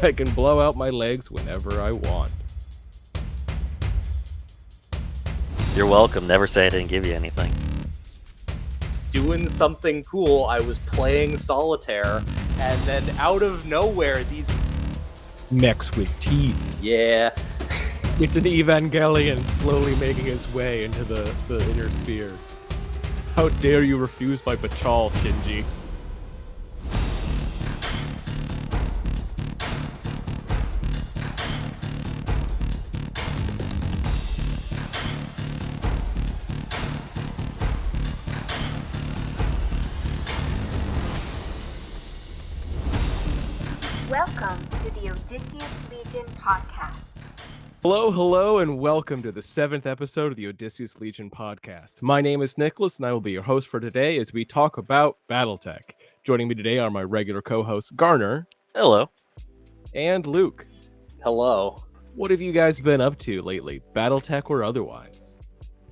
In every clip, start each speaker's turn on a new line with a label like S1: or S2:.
S1: I can blow out my legs whenever I want.
S2: You're welcome. Never say I didn't give you anything.
S3: Doing something cool. I was playing solitaire, and then out of nowhere, these
S1: Mechs with teeth.
S3: yeah.
S1: It's an Evangelion slowly making his way into the inner sphere. How dare you refuse my Bachal, Shinji?
S4: Welcome to the Odysseus Legion Podcast.
S1: Hello, and welcome to the 7th episode of the Odysseus Legion Podcast. My name is Nicholas, and I will be your host for today as we talk about BattleTech. Joining me today are my regular co-hosts Garner.
S2: Hello.
S1: And Luke.
S3: Hello.
S1: What have you guys been up to lately, BattleTech or otherwise?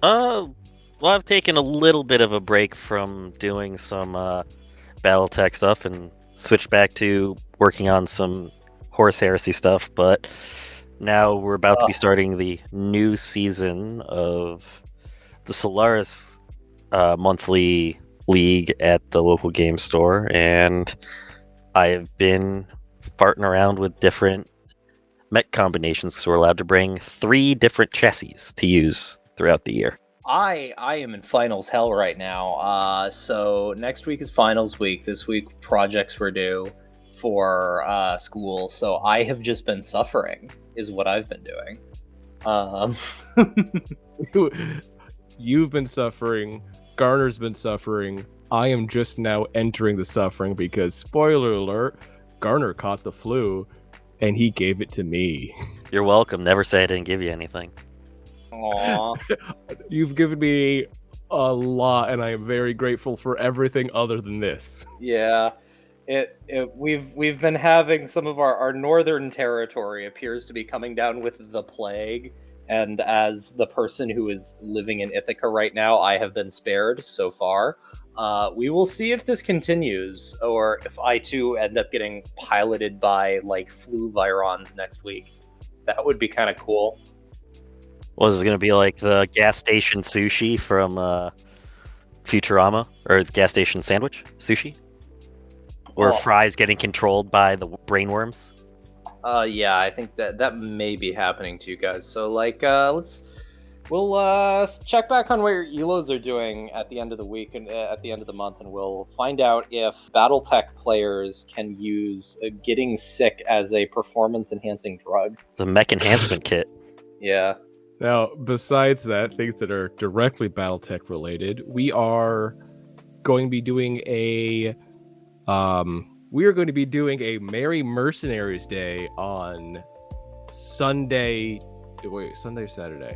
S2: Well, I've taken a little bit of a break from doing some BattleTech stuff and switched back to working on some Horus Heresy stuff, but now we're about to be starting the new season of the Solaris monthly league at the local game store, and I've been farting around with different mech combinations, so we're allowed to bring 3 different chassis to use throughout the year.
S3: I am in finals hell right now. So next week is finals week. This week projects were due for school, so I have just been suffering is what I've been doing.
S1: You've been suffering, Garner's been suffering, I am just now entering the suffering because, spoiler alert, Garner caught the flu and he gave it to me.
S2: You're welcome. Never say I didn't give you anything.
S3: Aww.
S1: You've given me a lot, and I am very grateful for everything other than this.
S3: Yeah. We've been having some of our northern territory appears to be coming down with the plague, and as the person who is living in Ithaca right now, I have been spared so far. We will see if this continues, or if I too end up getting piloted by like flu virons next week. That would be kind of cool.
S2: Was it going to be like the gas station sushi from Futurama, or the gas station sandwich sushi? Or fries getting controlled by the brainworms?
S3: Yeah, I think that may be happening to you guys. So like, we'll check back on what your elos are doing at the end of the week and at the end of the month, and we'll find out if BattleTech players can use getting sick as a performance-enhancing drug.
S2: The mech enhancement kit.
S3: Yeah.
S1: Now, besides that, things that are directly BattleTech related, we are going to be doing a Merry Mercenaries Day on Sunday. Wait, Sunday or Saturday?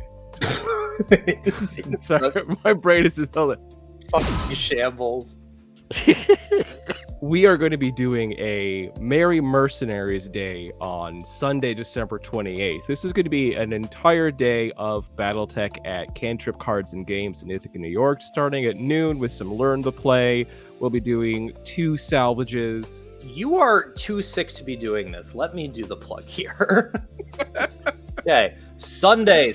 S1: Sorry, my brain is just telling.
S3: Fucking shambles.
S1: We are going to be doing a Merry Mercenaries Day on Sunday, December 28th. This is going to be an entire day of BattleTech at Cantrip Cards and Games in Ithaca, New York, starting at noon with some Learn to Play. We'll be doing 2 salvages.
S3: You are too sick to be doing this. Let me do the plug here. Okay, Sunday.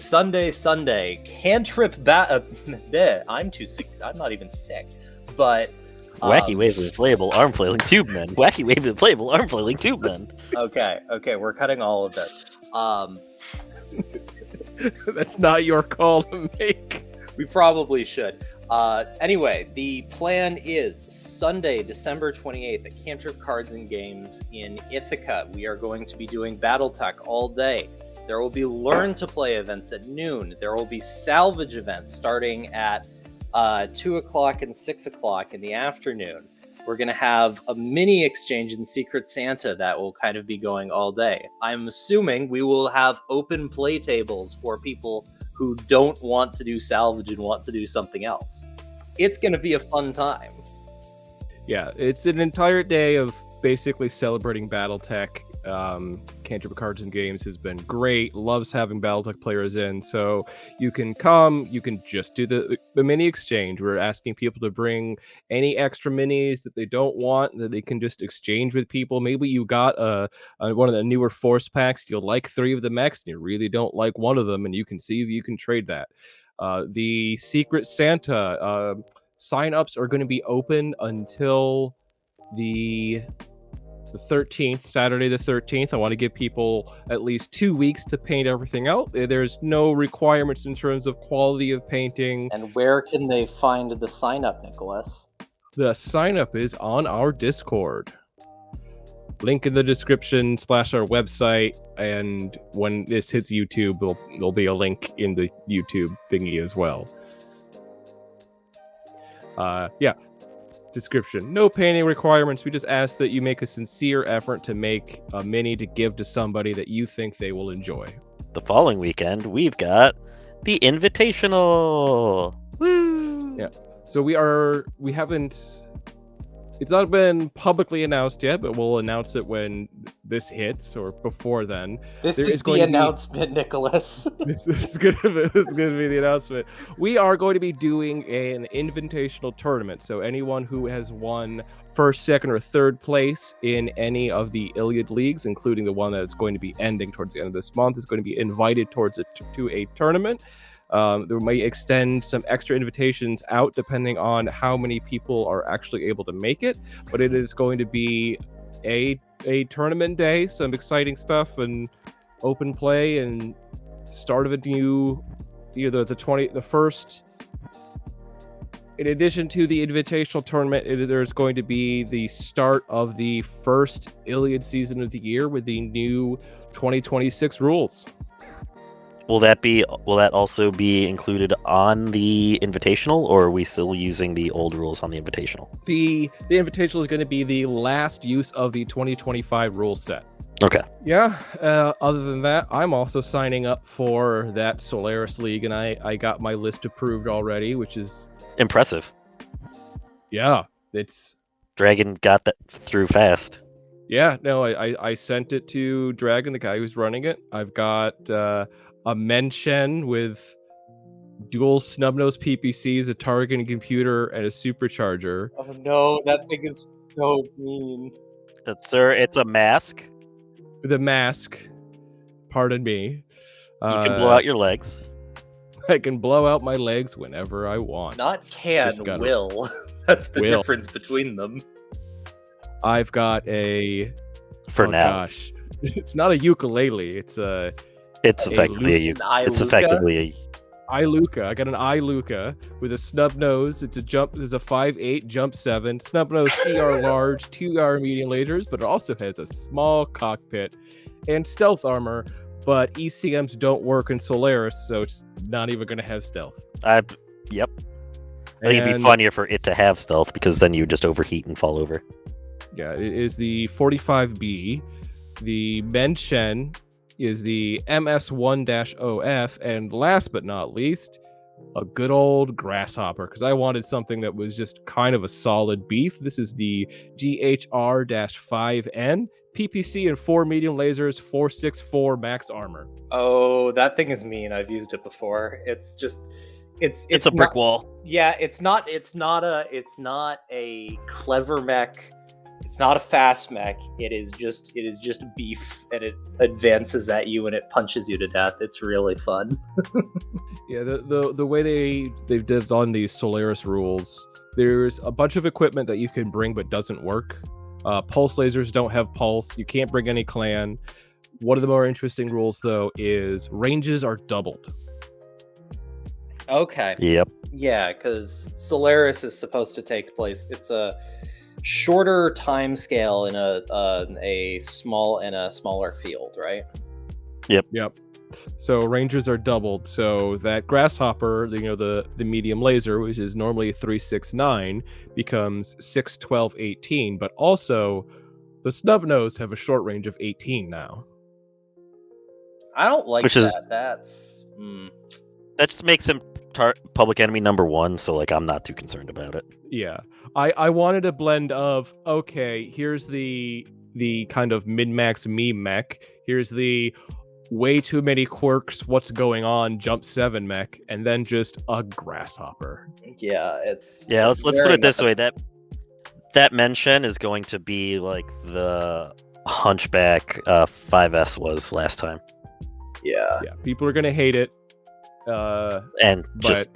S3: Cantrip I'm too sick. I'm not even sick. But
S2: Wacky wave inflatable arm flailing tube men. Wacky wave inflatable arm flailing tube men.
S3: Okay, we're cutting all of this.
S1: That's not your call to make.
S3: We probably should. Anyway, the plan is Sunday, December 28th at Cantrip Cards and Games in Ithaca. We are going to be doing BattleTech all day. There will be Learn to Play events at noon. There will be salvage events starting at 2 o'clock and 6 o'clock in the afternoon. We're going to have a mini exchange in Secret Santa that will kind of be going all day. I'm assuming we will have open play tables for people who don't want to do salvage and want to do something else. It's going to be a fun time.
S1: Yeah, it's an entire day of basically celebrating BattleTech Cantrip Cards and Games has been great, loves having BattleTech players in, so you can come, you can just do the mini exchange. We're asking people to bring any extra minis that they don't want, that they can just exchange with people. Maybe you got one of the newer Force packs, you like 3 of the mechs, and you really don't like one of them, and you can see if you can trade that. The Secret Santa sign-ups are going to be open until the 13th, Saturday the 13th. I want to give people at least 2 weeks to paint everything out. There's no requirements in terms of quality of painting.
S3: And where can they find the sign up, Nicholas?
S1: The sign up is on our Discord. Link in the description / our website, and when this hits YouTube, there'll be a link in the YouTube thingy as well. Description. No painting requirements. We just ask that you make a sincere effort to make a mini to give to somebody that you think they will enjoy.
S2: The following weekend, we've got the Invitational. Woo!
S1: Yeah. So we haven't. It's not been publicly announced yet, but we'll announce it when this hits or before then.
S3: This is the announcement, Nicholas.
S1: This is going to be the announcement. We are going to be doing an invitational tournament. So anyone who has won first, second, or third place in any of the Iliad leagues, including the one that's going to be ending towards the end of this month, is going to be invited to a tournament. They may extend some extra invitations out depending on how many people are actually able to make it, but it is going to be a tournament day, some exciting stuff and open play and start of a new, either the first. In addition to the invitational tournament, there's going to be the start of the first Iliad season of the year with the new 2026 rules.
S2: Will that also be included on the Invitational, or are we still using the old rules on the Invitational?
S1: The Invitational is going to be the last use of the 2025 rule set.
S2: Okay.
S1: Yeah. Other than that, I'm also signing up for that Solaris League, and I got my list approved already, which is
S2: impressive.
S1: Yeah, it's
S2: Dragon got that through fast.
S1: Yeah. No, I sent it to Dragon, the guy who's running it. I've got a Menchen with dual snub-nose PPCs, a targeting computer, and a supercharger.
S3: Oh no, that thing is so mean.
S2: Sir, it's a mask.
S1: The mask. Pardon me.
S2: You can blow out your legs.
S1: I can blow out my legs whenever I want.
S3: Not can, will. That's the difference between them.
S1: I've got a...
S2: For now.
S1: Gosh. It's not a ukulele. It's
S2: effectively a
S1: Iluka. I got an Iluka with a snub nose. It's a 5.8 jump 7 snub nose CR large 2R medium lasers, but it also has a small cockpit and stealth armor. But ECMs don't work in Solaris, so it's not even going to have stealth.
S2: Yep. I think it'd be funnier for it to have stealth, because then you would just overheat and fall over.
S1: Yeah, it is the 45B. The Menchen is the MS1-OF, and last but not least, a good old Grasshopper, because I wanted something that was just kind of a solid beef. This is the GHR-5N, PPC and 4 medium lasers, 464 max armor.
S3: Oh, that thing is mean. I've used it before. It's just... It's
S2: a brick wall.
S3: Yeah, it's not a clever mech. It's not a fast mech. It is just beef, and it advances at you and it punches you to death. It's really fun.
S1: Yeah, the way they've done these Solaris rules, there's a bunch of equipment that you can bring but doesn't work. Pulse lasers don't have pulse. You can't bring any clan. One of the more interesting rules, though, is ranges are doubled.
S3: Okay.
S2: Yep.
S3: Yeah, because Solaris is supposed to take place. It's a shorter time scale in a smaller field, right?
S2: Yep.
S1: So ranges are doubled. So that Grasshopper, the medium laser, which is normally 369, becomes 612 18. But also, the snub nose have a short range of 18 now.
S3: I don't like that.
S2: That just makes him public enemy number 1. So I'm not too concerned about it.
S1: Yeah. I wanted a blend of, okay, here's the the kind of min-max meme mech. Here's the way too many quirks, what's going on, jump 7 mech, and then just a grasshopper.
S3: Yeah, it's
S2: let's put
S3: very
S2: it this way.
S3: much-
S2: That mention is going to be like the Hunchback 5S was last time.
S3: Yeah.
S1: Yeah, people are gonna hate it.
S2: And
S1: But
S2: just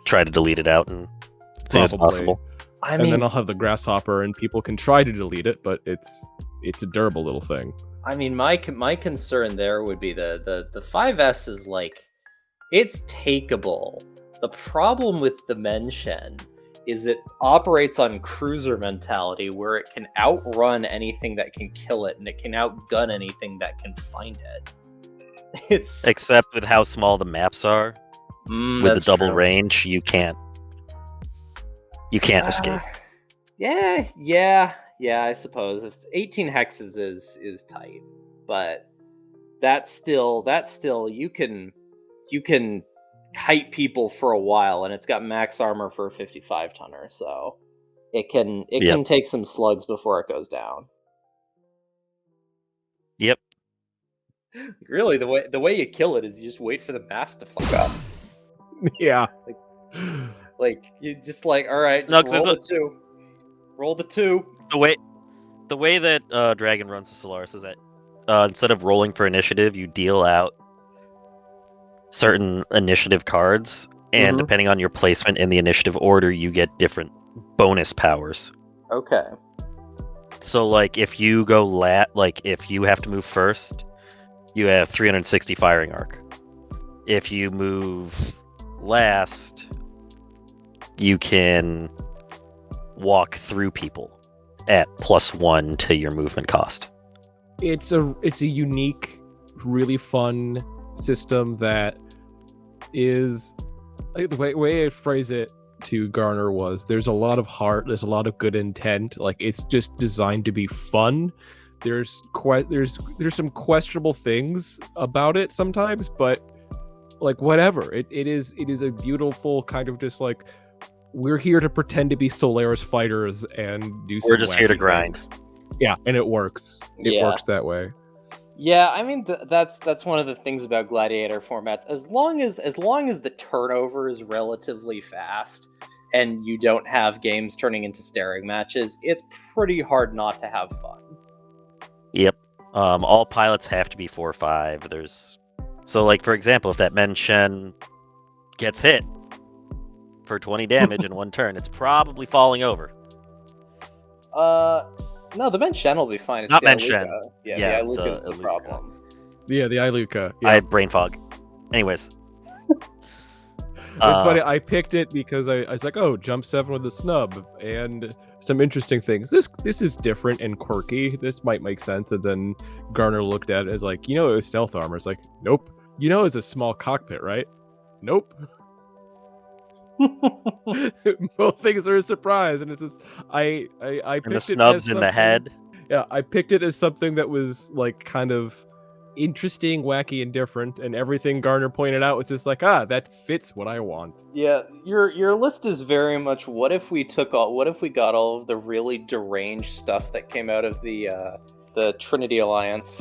S2: try to delete it out and as soon as
S1: Probably.
S2: possible.
S3: I
S1: and
S3: mean,
S1: then I'll have the grasshopper, and people can try to delete it, but it's a durable little thing.
S3: my concern there would be the 5S is like, it's takeable. The problem with the Menshen is it operates on cruiser mentality, where it can outrun anything that can kill it, and it can outgun anything that can find it. It's
S2: Except with how small the maps are, with the
S3: that's
S2: double
S3: true.
S2: range, you can't escape.
S3: Yeah, I suppose. If 18 hexes is tight, but that's still you can kite people for a while, and it's got max armor for a 55 tonner, so it can take some slugs before it goes down.
S2: Yep.
S3: Really, the way you kill it is you just wait for the mass to fuck up.
S1: Yeah.
S3: Like you just like, all right,
S2: No,
S3: just
S2: 'cause
S3: roll
S2: there's
S3: the two. Roll the two.
S2: The way that Dragon runs the Solaris is that instead of rolling for initiative, you deal out certain initiative cards, and
S1: Mhm.
S2: depending on your placement in the initiative order, you get different bonus powers.
S3: Okay.
S2: So, like, if you go if you have to move first, you have 360 firing arc. If you move last, you can walk through people at +1 to your movement cost.
S1: It's a unique, really fun system that is the way I phrase it to Garner was there's a lot of heart, there's a lot of good intent. Like, it's just designed to be fun. There's some questionable things about it sometimes, but like whatever. It is a beautiful kind of just like, we're here to pretend to be Solaris fighters and do some
S2: We're just here to
S1: wacky
S2: grind.
S1: things. Yeah, and it works. It
S3: Yeah.
S1: works that way.
S3: Yeah, I mean that's one of the things about gladiator formats. As long as the turnover is relatively fast and you don't have games turning into staring matches, it's pretty hard not to have fun.
S2: Yep. All pilots have to be 4/5. So, like, for example, if that Menshen gets hit for 20 damage in one turn, it's probably falling over.
S3: No, the Menshen will be fine. It's
S2: Not
S3: the
S2: Menshen.
S3: Iluka. Yeah,
S2: Yeah,
S3: the Iluka is
S2: the
S3: the
S2: Iluka.
S3: problem.
S1: Yeah, the Iluka.
S2: I
S1: Yeah.
S2: had brain fog. Anyways.
S1: It's funny, I picked it because I was like, oh, jump 7 with the snub, and some interesting things. This is different and quirky. This might make sense. And then Garner looked at it as like, it was stealth armor. It's like, nope. It's a small cockpit, right? Nope. Both things are a surprise, and it's just I picked
S2: And the
S1: it
S2: snubs
S1: as
S2: in the
S1: something-
S2: head.
S1: Yeah, I picked it as something that was like kind of interesting, wacky, and different, and everything Garner pointed out was just like, that fits what I want.
S3: Yeah, your list is very much what if we got all of the really deranged stuff that came out of the Trinity Alliance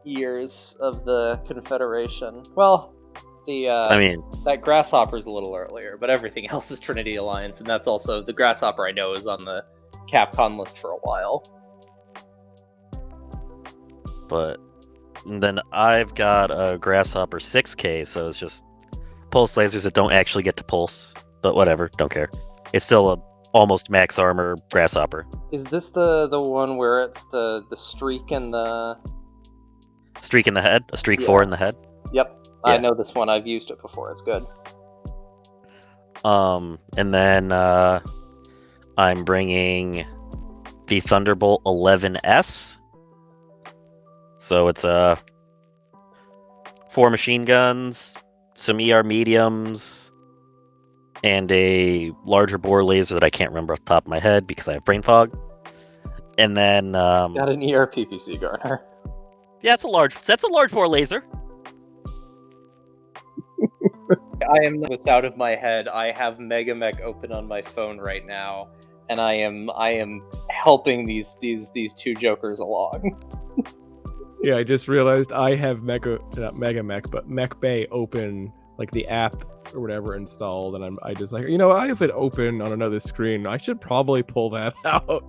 S3: years of the Confederation. Well, that Grasshopper's a little earlier, but everything else is Trinity Alliance, and that's also the Grasshopper I know is on the Capcom list for a while.
S2: But then I've got a Grasshopper 6K, so it's just pulse lasers that don't actually get to pulse. But whatever, don't care. It's still a almost max armor Grasshopper.
S3: Is this the one where it's the streak and the...
S2: Streak in the head? A streak
S3: Yeah.
S2: 4 in the head?
S3: Yep, I
S2: Yeah.
S3: know this one. I've used it before. It's good.
S2: And then I'm bringing the Thunderbolt 11S. So it's 4 machine guns, some ER mediums, and a larger bore laser that I can't remember off the top of my head because I have brain fog. And then
S3: Got an ERPPC, Garner.
S2: yeah, that's a large bore laser.
S3: I am this out of my head. I have Megamech open on my phone right now, and I am helping these two jokers along.
S1: Yeah, I just realized I have not Mega Mech, but Mech Bay open, like the app or whatever installed, and I just like, I have it open on another screen. I should probably pull that out.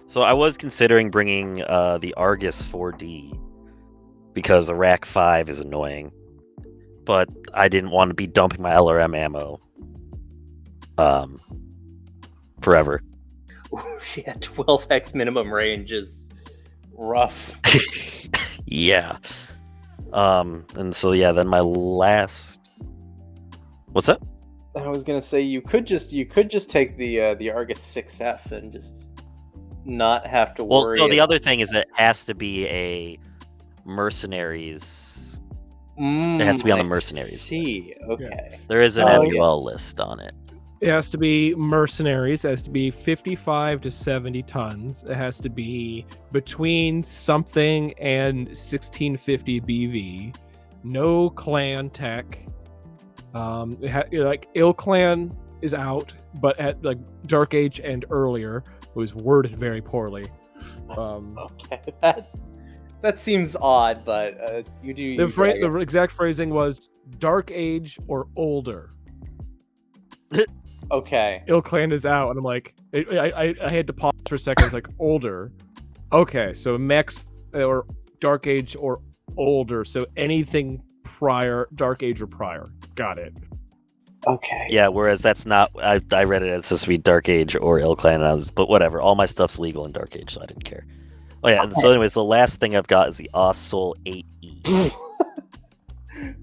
S2: So I was considering bringing the Argus 4D because a Rack 5 is annoying, but I didn't want to be dumping my LRM ammo forever.
S3: Yeah, 12x minimum range is rough.
S2: Yeah. And so then my last. What's that?
S3: I was gonna say you could just take the Argus 6F and just not have to worry.
S2: Well, so the other thing is that it has to be a mercenaries. It has to be on the mercenaries.
S3: See, okay.
S2: Yeah. There is an MUL list on it.
S1: It has to be mercenaries. It has to be 55 to 70 tons. It has to be between something and 1650 BV. No clan tech. Ill Clan is out, but at like Dark Age and earlier, it was worded very poorly.
S3: Okay, that seems odd, but you do.
S1: The exact phrasing was Dark Age or older.
S3: Okay.
S1: Ill Clan is out, and I'm like, I had to pause for a second. It's like older. Okay, so mechs or Dark Age or older. So anything prior, Dark Age or prior. Got it.
S3: Okay.
S2: Yeah, whereas that's not. I read it as supposed to be Dark Age or Ill Clan, but whatever. All my stuff's legal in Dark Age, so I didn't care. Oh yeah. Okay. So anyways, the last thing I've got is the Ossoul 8E.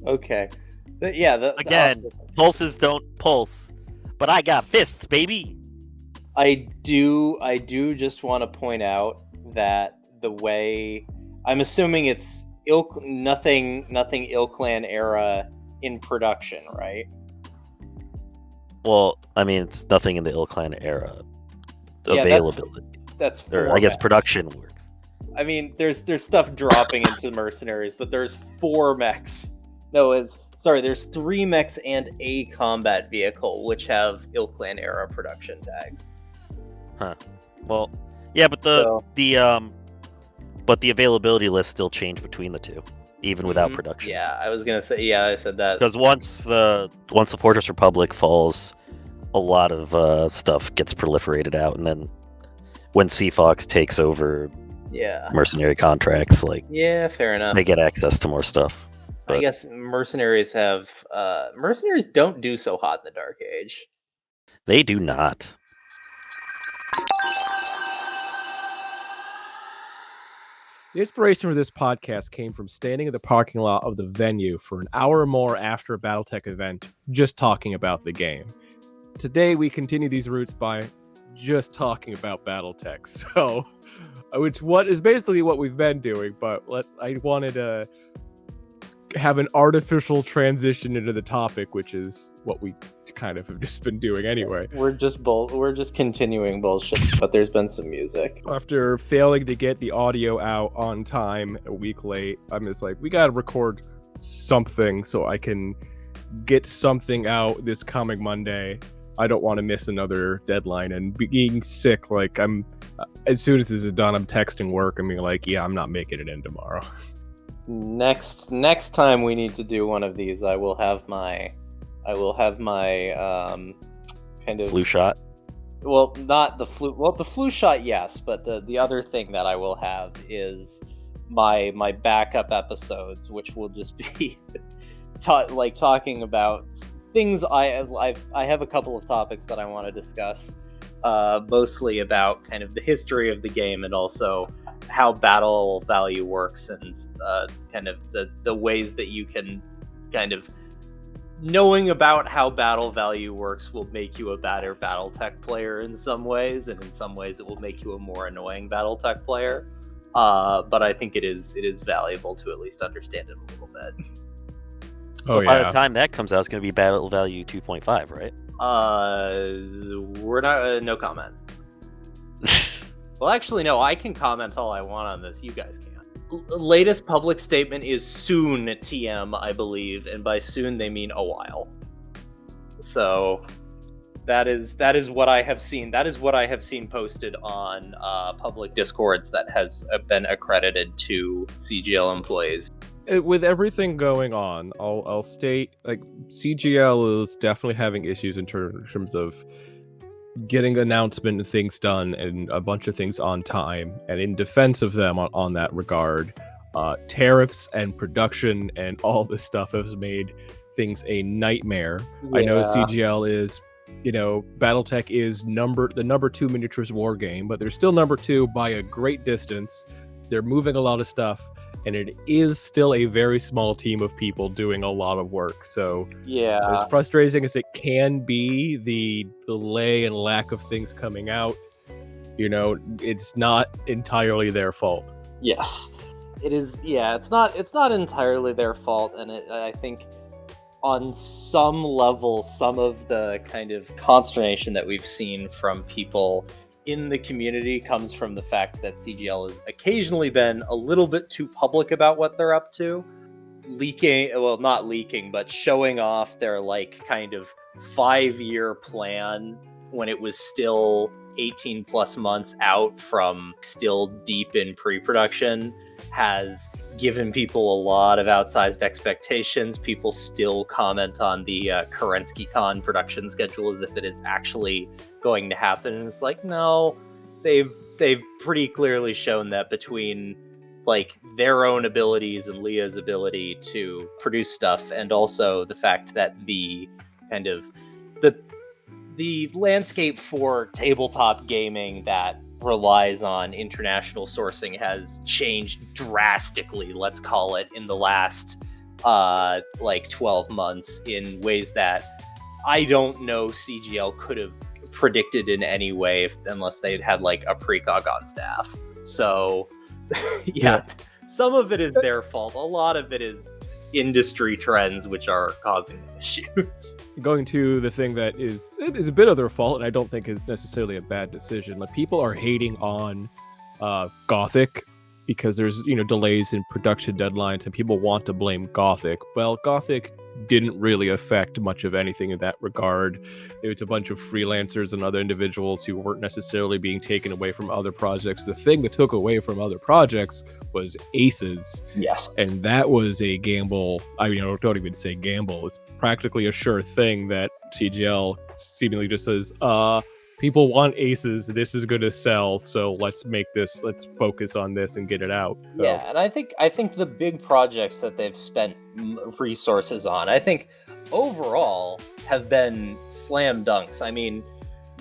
S3: Okay.
S2: Again, pulses don't pulse, but I got fists, baby.
S3: I do just want to point out that the way I'm assuming it's nothing Ill Clan era in production, right?
S2: Well, I mean, it's nothing in the Ill Clan era availability.
S3: That's
S2: I guess production works.
S3: I mean, there's stuff dropping into mercenaries, but there's 4 mechs. No, there's 3 mechs and a combat vehicle, which have Ill Clan era production tags.
S2: Huh. Well, yeah, but the availability list still changed between the two, even without production.
S3: Yeah, I was gonna say. Yeah, I said that
S2: because once the Fortress Republic falls, a lot of stuff gets proliferated out, and then when Seafox takes over, mercenary contracts,
S3: fair enough.
S2: They get access to more stuff. But
S3: I guess mercenaries don't do so hot in the Dark Age.
S2: They do not.
S1: The inspiration for this podcast came from standing in the parking lot of the venue for an hour or more after a BattleTech event, just talking about the game. Today, we continue these routes by just talking about BattleTech. So, what is basically what we've been doing, but I wanted to have an artificial transition into the topic, which is what we kind of have just been doing anyway.
S3: We're just continuing bullshit, but there's been some music.
S1: After failing to get the audio out on time a week late, I'm just like, we gotta record something so I can get something out this coming Monday. I don't want to miss another deadline, and being sick, as soon as this is done, I'm texting work and being like, yeah, I'm not making it in tomorrow.
S3: Next time we need to do one of these, I will have my kind of
S2: flu shot.
S3: Well, not the flu. Well, the flu shot, yes, but the other thing that I will have is my backup episodes, which will just be talking about things. I have a couple of topics that I want to discuss, mostly about kind of the history of the game and also how battle value works and kind of the ways that you can kind of knowing about how battle value works will make you a better BattleTech player in some ways, and in some ways it will make you a more annoying BattleTech player. But I think it is valuable to at least understand it a little bit.
S1: Oh, yeah.
S2: By the time that comes out, it's going to be Battle Value 2.5, right?
S3: We're not. No comment. Well, actually, no. I can comment all I want on this. You guys can't. Latest public statement is soon, TM, I believe, and by soon they mean a while. So, That is what I have seen. That is what I have seen posted on public discords that has been accredited to CGL employees.
S1: With everything going on, I'll state, like, CGL is definitely having issues in terms of getting announcement and things done and a bunch of things on time. And in defense of them on that regard, tariffs and production and all this stuff has made things a nightmare.
S3: Yeah.
S1: I know CGL is, BattleTech is the number 2 miniatures war game, but they're still number 2 by a great distance. They're moving a lot of stuff, and it is still a very small team of people doing a lot of work. So
S3: Yeah.
S1: as frustrating as it can be, the delay and lack of things coming out, it's not entirely their fault.
S3: Yes. It is. Yeah, it's not entirely their fault, and I think on some level, some of the kind of consternation that we've seen from people in the community comes from the fact that CGL has occasionally been a little bit too public about what they're up to. Not leaking, but showing off their kind of 5-year plan when it was still 18 plus months out from still deep in pre-production has given people a lot of outsized expectations. People still comment on the KerenskyCon production schedule as if it is actually going to happen. And it's like, no, they've pretty clearly shown that between their own abilities and Leah's ability to produce stuff, and also the fact that the kind of the landscape for tabletop gaming that relies on international sourcing has changed drastically, let's call it, in the last 12 months in ways that I don't know CGL could have predicted in any way unless they'd had a precog on staff. So yeah, some of it is their fault. A lot of it is industry trends which are causing issues.
S1: Going to the thing that is a bit of their fault, and I don't think is necessarily a bad decision. People are hating on Gothic because there's delays in production deadlines, and people want to blame Gothic. Well, Gothic didn't really affect much of anything in that regard. It's a bunch of freelancers and other individuals who weren't necessarily being taken away from other projects. The thing that took away from other projects was Aces.
S3: Yes.
S1: And that was a gamble. Don't even say gamble. It's practically a sure thing that CGL seemingly just says, people want Aces, this is going to sell, so let's focus on this and get it out. So.
S3: Yeah, and I think the big projects that they've spent resources on, I think overall have been slam dunks. I mean,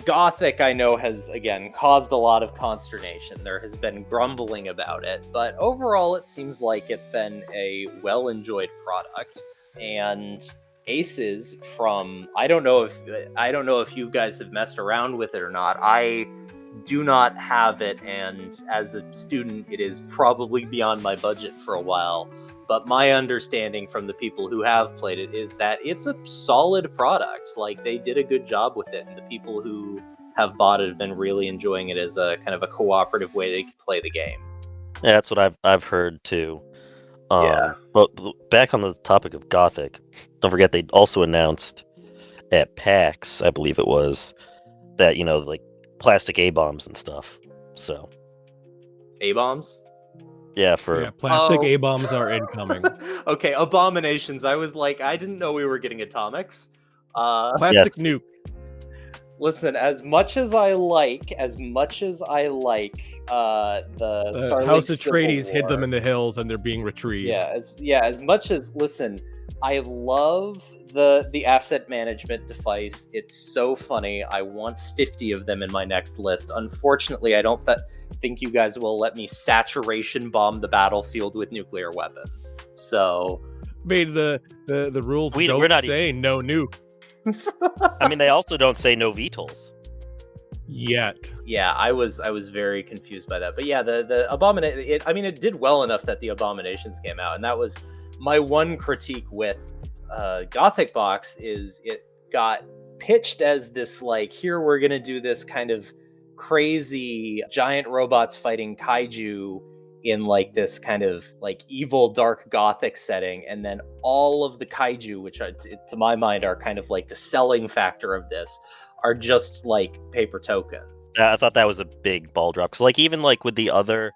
S3: Gothic, I know, has again caused a lot of consternation. There has been grumbling about it, but overall it seems like it's been a well-enjoyed product. And Aces, from I don't know if you guys have messed around with it or not. I do not have it, and as a student it is probably beyond my budget for a while, but my understanding from the people who have played it is that it's a solid product. They did a good job with it, and the people who have bought it have been really enjoying it as a kind of a cooperative way they can play the game.
S2: Yeah, that's what I've heard too.
S3: Yeah.
S2: But back on the topic of Gothic, don't forget they also announced at PAX, I believe it was, that plastic A-bombs and stuff. So
S3: A-bombs?
S2: Yeah,
S1: plastic A-bombs are incoming.
S3: Okay, abominations. I was like, I didn't know we were getting atomics.
S1: Plastic nukes.
S3: Listen, as much as I like the Starlink
S1: House
S3: Civil
S1: Atreides hid
S3: War,
S1: them in the hills and they're being retrieved.
S3: As much as, listen, I love the asset management device. It's so funny. I want 50 of them in my next list. Unfortunately, I don't think you guys will let me saturation bomb the battlefield with nuclear weapons. So,
S1: I mean, the rules
S2: we're
S1: don't
S2: not
S1: say no nuke.
S2: I mean, they also don't say no VTOLs.
S1: Yet.
S3: Yeah, I was very confused by that. But yeah, the abomination, it did well enough that the abominations came out, and that was my one critique with Gothic Box is it got pitched as this here we're gonna do this kind of crazy giant robots fighting kaiju in this kind of evil dark Gothic setting, and then all of the kaiju, which are, to my mind are kind of the selling factor of this, are just like paper tokens.
S2: I thought that was a big ball drop. Because like even like with the other,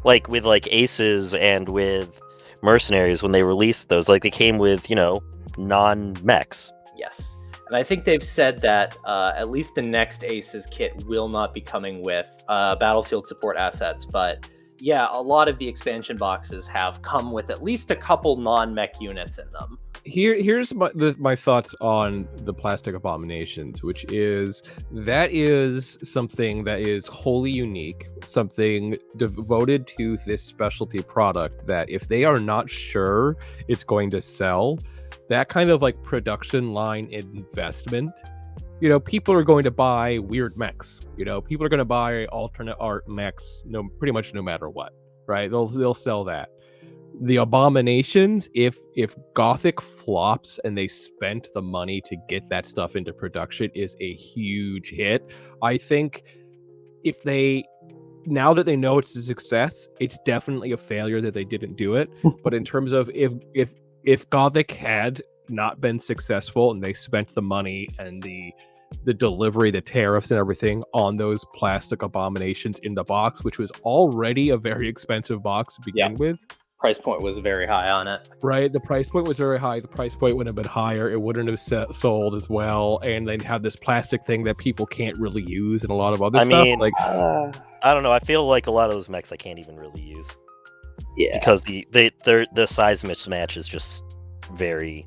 S2: like with like Aces and with Mercenaries, when they released those, like they came with, you know, non-mechs.
S3: Yes. And I think they've said that at least the next Aces kit will not be coming with battlefield support assets. But yeah, a lot of the expansion boxes have come with at least a couple non-mech units in them.
S1: Here's my thoughts on the plastic abominations, which is that is something that is wholly unique, something devoted to this specialty product that if they are not sure it's going to sell, that kind of like production line investment, you know, people are going to buy weird mechs, you know, people are going to buy alternate art mechs, pretty much no matter what, right? They'll sell that. The abominations, if Gothic flops and they spent the money to get that stuff into production, is a huge hit. I think if they, now that they know it's a success, it's definitely a failure that they didn't do it. But in terms of if Gothic had not been successful and they spent the money and the delivery, the tariffs and everything on those plastic abominations in the box, which was already a very expensive box to begin with.
S3: Price point was very high on it.
S1: Right, the price point was very high. The price point would have been higher. It wouldn't have sold as well, and they'd have this plastic thing that people can't really use, and a lot of other stuff.
S2: Mean,
S1: like,
S2: I don't know. I feel like a lot of those mechs I can't even really use.
S3: Yeah,
S2: because the size mismatch is just very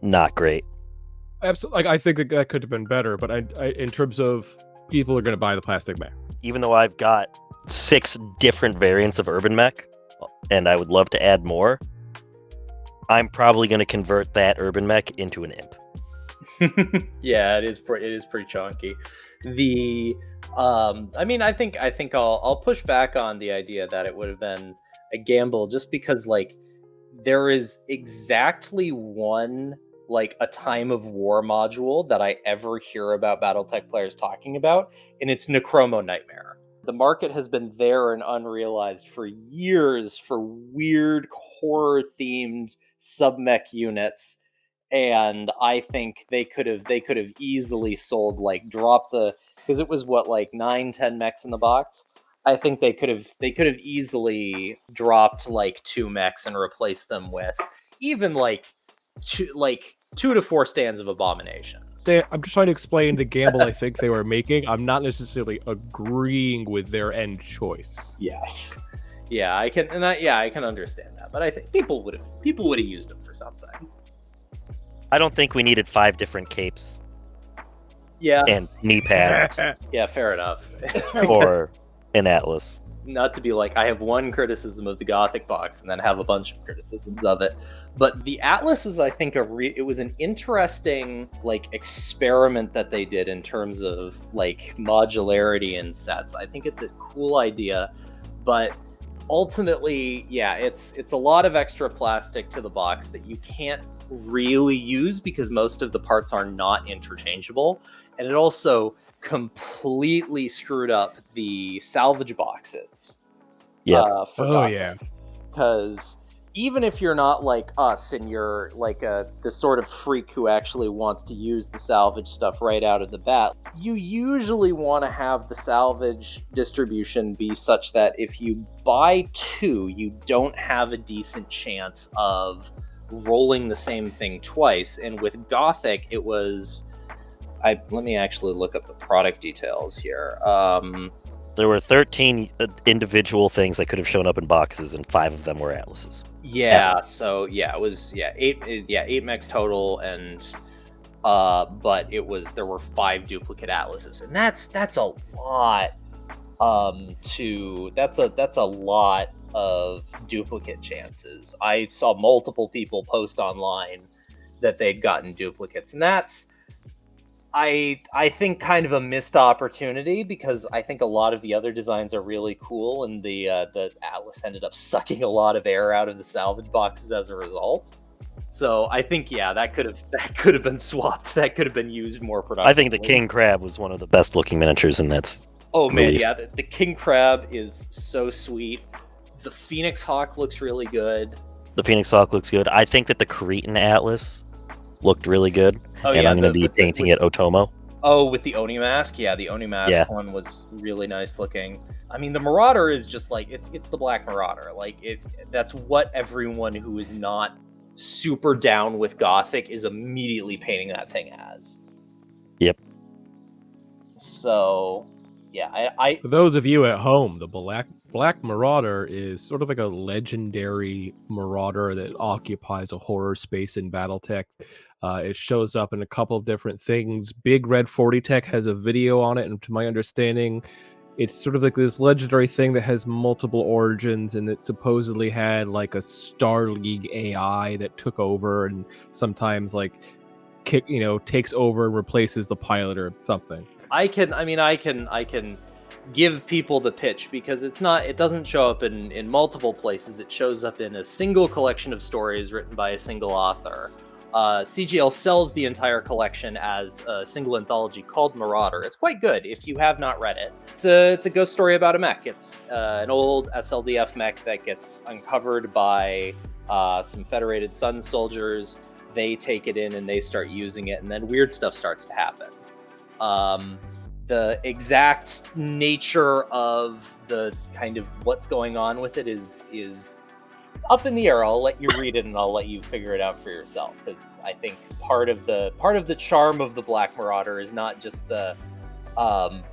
S2: not great.
S1: Absolutely, like I think that could have been better, but I in terms of people are going to buy the plastic mech.
S2: Even though I've got 6 different variants of Urban Mech, and I would love to add more, I'm probably going to convert that Urban Mech into an Imp.
S3: Yeah, it is pretty chunky. I mean, I think I'll push back on the idea that it would have been a gamble, just because like there is exactly one like a time of war module that I ever hear about BattleTech players talking about, and it's Necromo Nightmare. The market has been there and unrealized for years for weird horror-themed sub-mech units, and I think they could have easily sold, like, because it was what, like 9-10 mechs in the box. I think they could have easily dropped like 2 mechs and replaced them with even like 2 to 4 stands of abominations.
S1: I'm just trying to explain the gamble I think they were making. I'm not necessarily agreeing with their end choice.
S3: Yes. Yeah, I can understand that, but I think people would have used them for something.
S2: I don't think we needed 5 different capes.
S3: Yeah.
S2: And knee pads.
S3: Yeah, fair enough.
S2: Or an Atlas.
S3: Not to be like, I have one criticism of the Gothic box and then have a bunch of criticisms of it, but the Atlas is, I think, it was an interesting like experiment that they did in terms of like modularity in sets. I think it's a cool idea, but ultimately, yeah, it's a lot of extra plastic to the box that you can't really use because most of the parts are not interchangeable, and it also completely screwed up the salvage boxes.
S2: Yeah.
S1: Yeah.
S3: Because even if you're not like us and you're like the sort of freak who actually wants to use the salvage stuff right out of the bat, you usually want to have the salvage distribution be such that if you buy 2, you don't have a decent chance of rolling the same thing twice. And with Gothic, it was... let me actually look up the product details here.
S2: There were 13 individual things that could have shown up in boxes, and 5 of them were Atlases.
S3: Yeah, so yeah, it was 8 mechs total, and but there were 5 duplicate Atlases, and that's a lot. That's a lot of duplicate chances. I saw multiple people post online that they'd gotten duplicates, and that's, I think, kind of a missed opportunity, because I think a lot of the other designs are really cool, and the Atlas ended up sucking a lot of air out of the salvage boxes as a result. So I think, yeah, that could have been swapped. That could have been used more productively.
S2: I think the King Crab was one of the best looking miniatures, and that's...
S3: Oh man, yeah, the King Crab is so sweet. The Phoenix Hawk looks really good.
S2: The Phoenix Hawk looks good. I think that the Cretan Atlas looked really good.
S3: Oh,
S2: and
S3: yeah,
S2: I'm going to be painting it Otomo.
S3: Oh, with the Oni mask? Yeah, the Oni mask one was really nice looking. I mean, the Marauder is just like, it's the Black Marauder. Like, that's what everyone who is not super down with Gothic is immediately painting that thing as.
S2: Yep.
S3: So, yeah, I
S1: For those of you at home, the Black Marauder is sort of like a legendary marauder that occupies a horror space in BattleTech. It shows up in a couple of different things. Big Red 40 Tech has a video on it, and to my understanding, it's sort of like this legendary thing that has multiple origins, and it supposedly had like a Star League AI that took over and sometimes like takes over and replaces the pilot or something.
S3: I can give people the pitch because it doesn't show up in multiple places. It shows up in a single collection of stories written by a single author. CGL sells the entire collection as a single anthology called Marauder. It's quite good if you have not read it. It's a ghost story about a mech. It's an old SLDF mech that gets uncovered by some Federated Sun soldiers. They take it in and they start using it, and then weird stuff starts to happen. The exact nature of the kind of what's going on with it is up in the air. I'll let you read it and I'll let you figure it out for yourself, because I think part of the charm of the Black Marauder is not just the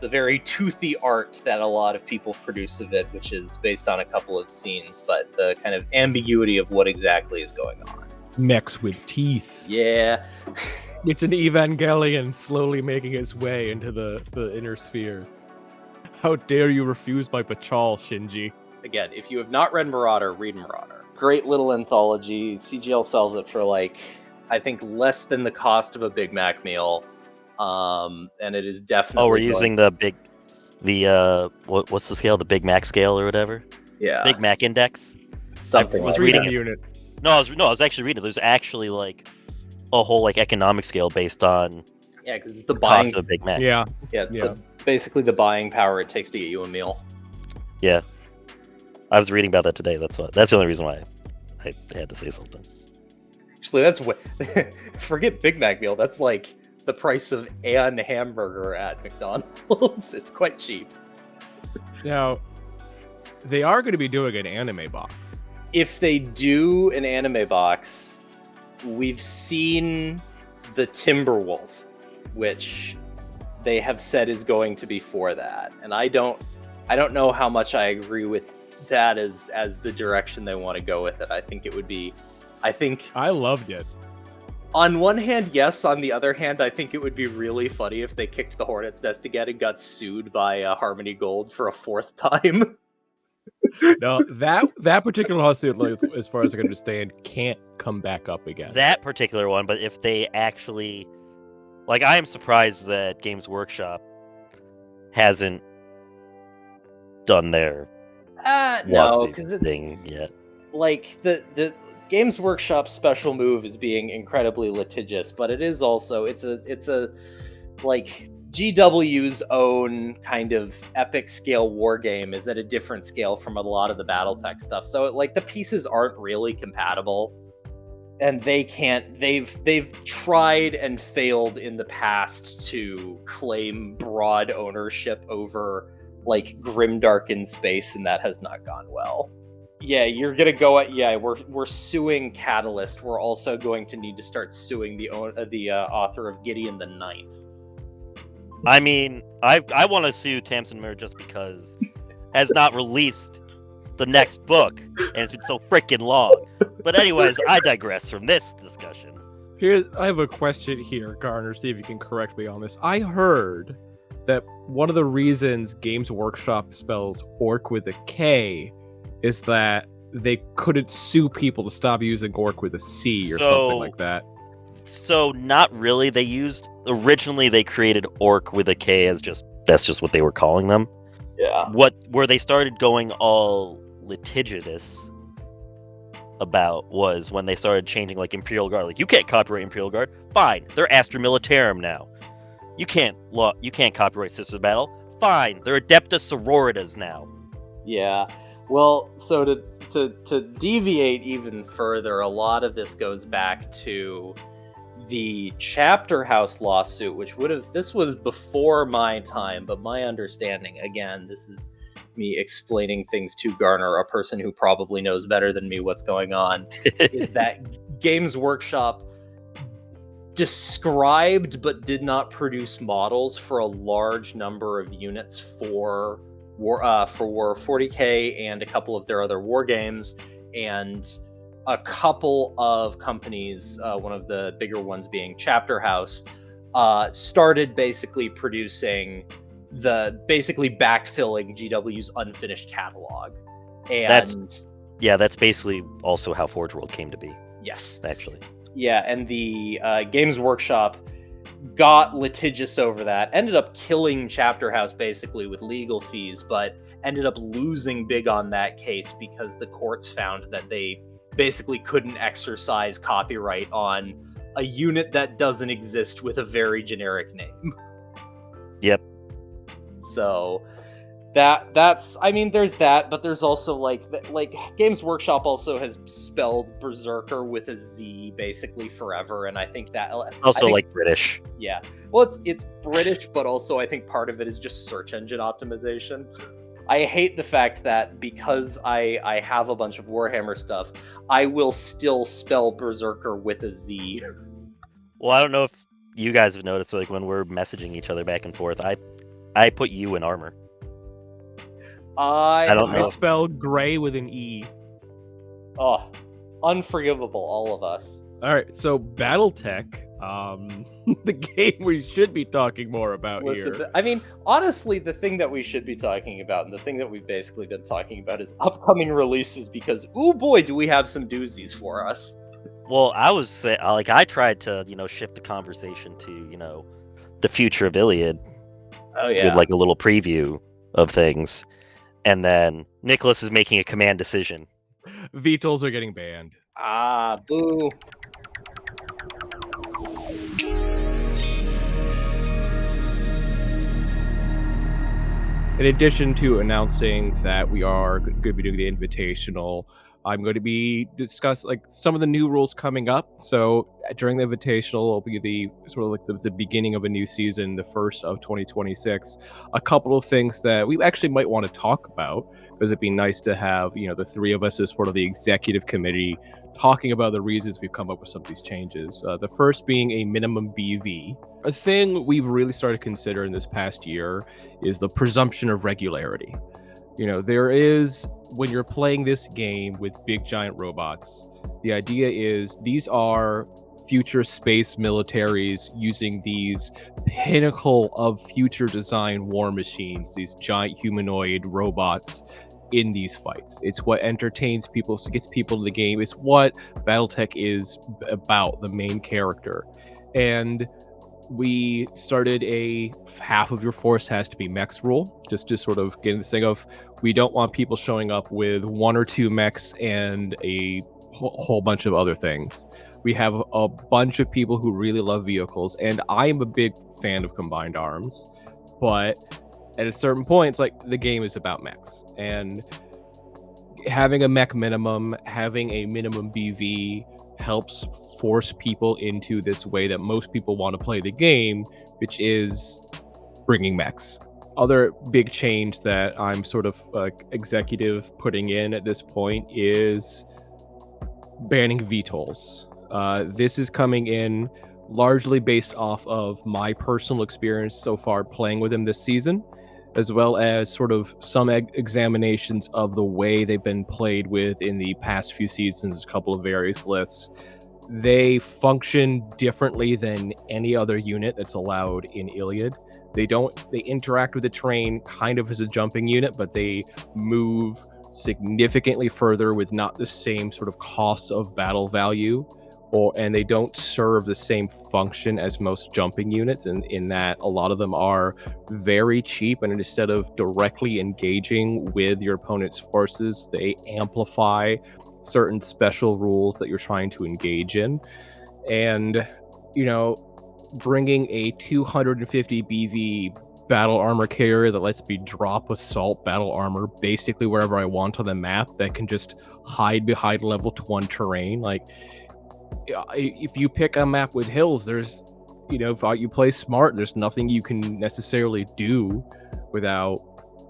S3: very toothy art that a lot of people produce of it, which is based on a couple of scenes, but the kind of ambiguity of what exactly is going on.
S1: Mechs with teeth.
S3: Yeah.
S1: It's an Evangelion slowly making its way into the inner sphere. How dare you refuse my Pachal, Shinji?
S3: Again, if you have not read Marauder, read Marauder. Great little anthology. CGL sells it for I think less than the cost of a Big Mac meal. And it is definitely.
S2: Oh, we're using what's the scale? The Big Mac scale or whatever?
S3: Yeah.
S2: Big Mac index?
S3: Something
S2: I was
S3: like
S2: reading
S3: that.
S1: Units.
S2: No, I was actually reading it. There's actually a whole economic scale based on
S3: because it's the
S2: cost
S3: buying.
S2: of a Big Mac.
S1: Yeah.
S3: Basically the buying power it takes to get you a meal.
S2: Yeah. I was reading about that today. That's the only reason why I had to say something.
S3: Actually, that's what. Forget Big Mac meal. That's like the price of an hamburger at McDonald's. It's quite cheap.
S1: Now, they are going to be doing an anime box.
S3: If they do an anime box, we've seen the Timberwolf, which they have said is going to be for that, and I don't know how much I agree with that as the direction they want to go with it. I think
S1: I loved it.
S3: On one hand, yes. On the other hand, I think it would be really funny if they kicked the Hornet's Nest again and got sued by Harmony Gold for a fourth time.
S1: No, that particular lawsuit, as far as I can understand, can't come back up again.
S2: That particular one, but if they actually, I am surprised that Games Workshop hasn't done their
S3: no, because it's
S2: thing yet.
S3: The Games Workshop special move is being incredibly litigious, but it is also it's a GW's own kind of epic scale war game is at a different scale from a lot of the BattleTech stuff. So the pieces aren't really compatible, and they've tried and failed in the past to claim broad ownership over Grimdark in space, and that has not gone well. Yeah, you're gonna go at we're suing Catalyst. We're also going to need to start suing the author of Gideon the Ninth.
S2: I mean, I want to sue Tamsin Muir just because has not released the next book, and it's been so freaking long. But anyways, I digress from this discussion.
S1: I have a question here, Garner. See if you can correct me on this. I heard that one of the reasons Games Workshop spells orc with a K is that they couldn't sue people to stop using orc with a C or something like that.
S2: So not really. Originally they created orc with a K as that's just what they were calling them.
S3: Yeah.
S2: Where they started going all litigious about was when they started changing Imperial Guard. You can't copyright Imperial Guard. Fine, they're Astra Militarum now. You can't copyright Sisters of Battle. Fine, they're Adeptus Sororitas now.
S3: Yeah. Well, so to deviate even further, a lot of this goes back to the Chapter House lawsuit, which this was before my time, but my understanding, again, this is me explaining things to Garner, a person who probably knows better than me what's going on, is that Games Workshop described but did not produce models for a large number of units for 40K and a couple of their other war games, and a couple of companies, one of the bigger ones being Chapter House, started basically producing backfilling GW's unfinished catalog. And
S2: that's basically also how Forge World came to be.
S3: Yes.
S2: Actually.
S3: Yeah, and the Games Workshop got litigious over that, ended up killing Chapter House basically with legal fees, but ended up losing big on that case because the courts found that they basically couldn't exercise copyright on a unit that doesn't exist with a very generic name.
S2: Yep.
S3: So that's there's that, but there's also like Games Workshop also has spelled Berserker with a Z basically forever, and I think that
S2: also like British.
S3: Yeah. Well, it's British, but also I think part of it is just search engine optimization. I hate the fact that because I have a bunch of Warhammer stuff, I will still spell Berserker with a Z.
S2: Well, I don't know if you guys have noticed, like when we're messaging each other back and forth, I put you in armor.
S3: I
S2: don't know.
S1: I spelled gray with an E.
S3: Oh, unforgivable, all of us.
S1: All right, so BattleTech, the game we should be talking more about here.
S3: Honestly, the thing that we should be talking about, and the thing that we've basically been talking about, is upcoming releases, because, oh boy, do we have some doozies for us.
S2: Well, I was saying, I tried to, shift the conversation to, the future of Iliad.
S3: Oh, yeah.
S2: With, like, a little preview of things. And then Nicholas is making a command decision.
S1: VTOLs are getting banned.
S3: Ah, boo.
S1: In addition to announcing that we are going to be doing the Invitational, I'm going to be discussing some of the new rules coming up. So during the Invitational, will be the beginning of a new season, the first of 2026. A couple of things that we actually might want to talk about, because it'd be nice to have the three of us as part of the executive committee talking about the reasons we've come up with some of these changes. The first being a minimum BV. A thing we've really started to consider in this past year is the presumption of regularity. There is, when you're playing this game with big giant robots, the idea is these are future space militaries using these pinnacle of future design war machines, these giant humanoid robots in these fights. It's what entertains people, so gets people to the game. It's what BattleTech is about, the main character. And we started a half of your force has to be mechs rule, just to sort of get this thing of, we don't want people showing up with one or two mechs and a whole bunch of other things. We have a bunch of people who really love vehicles, and I am a big fan of combined arms, but at a certain point, it's like the game is about mechs, and having a mech minimum, having a minimum BV helps force people into this way that most people want to play the game, which is bringing mechs. Other big change that I'm sort of executive putting in at this point is banning VTOLs. This is coming in largely based off of my personal experience so far playing with them this season, as well as sort of some examinations of the way they've been played with in the past few seasons, a couple of various lists. They function differently than any other unit that's allowed in Iliad. They interact with the terrain kind of as a jumping unit, but they move significantly further with not the same sort of costs of battle value, and they don't serve the same function as most jumping units, in that a lot of them are very cheap, and instead of directly engaging with your opponent's forces, they amplify certain special rules that you're trying to engage in. And bringing a 250 BV battle armor carrier that lets me drop assault battle armor basically wherever I want on the map, that can just hide behind level 1 terrain, if you pick a map with hills, there's, if you play smart, there's nothing you can necessarily do without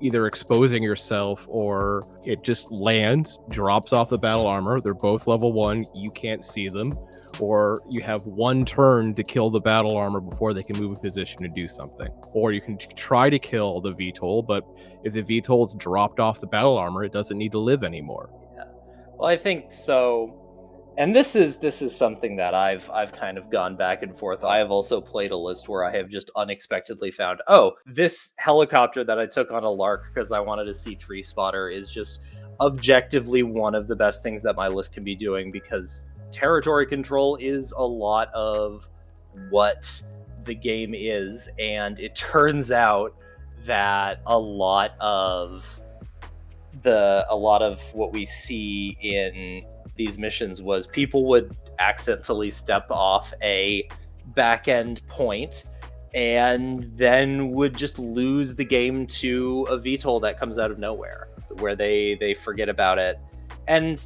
S1: either exposing yourself, or it just lands, drops off the battle armor. They're both level 1. You can't see them, or you have one turn to kill the battle armor before they can move a position to do something. Or you can try to kill the VTOL, but if the VTOL's dropped off the battle armor, it doesn't need to live anymore.
S3: Yeah. Well, I think so. And this is something that I've kind of gone back and forth. I have also played a list where I have just unexpectedly found, this helicopter that I took on a lark because I wanted a C3 spotter is just objectively one of the best things that my list can be doing, because territory control is a lot of what the game is, and it turns out that a lot of what we see in these missions was people would accidentally step off a back end point and then would just lose the game to a VTOL that comes out of nowhere, where they forget about it. And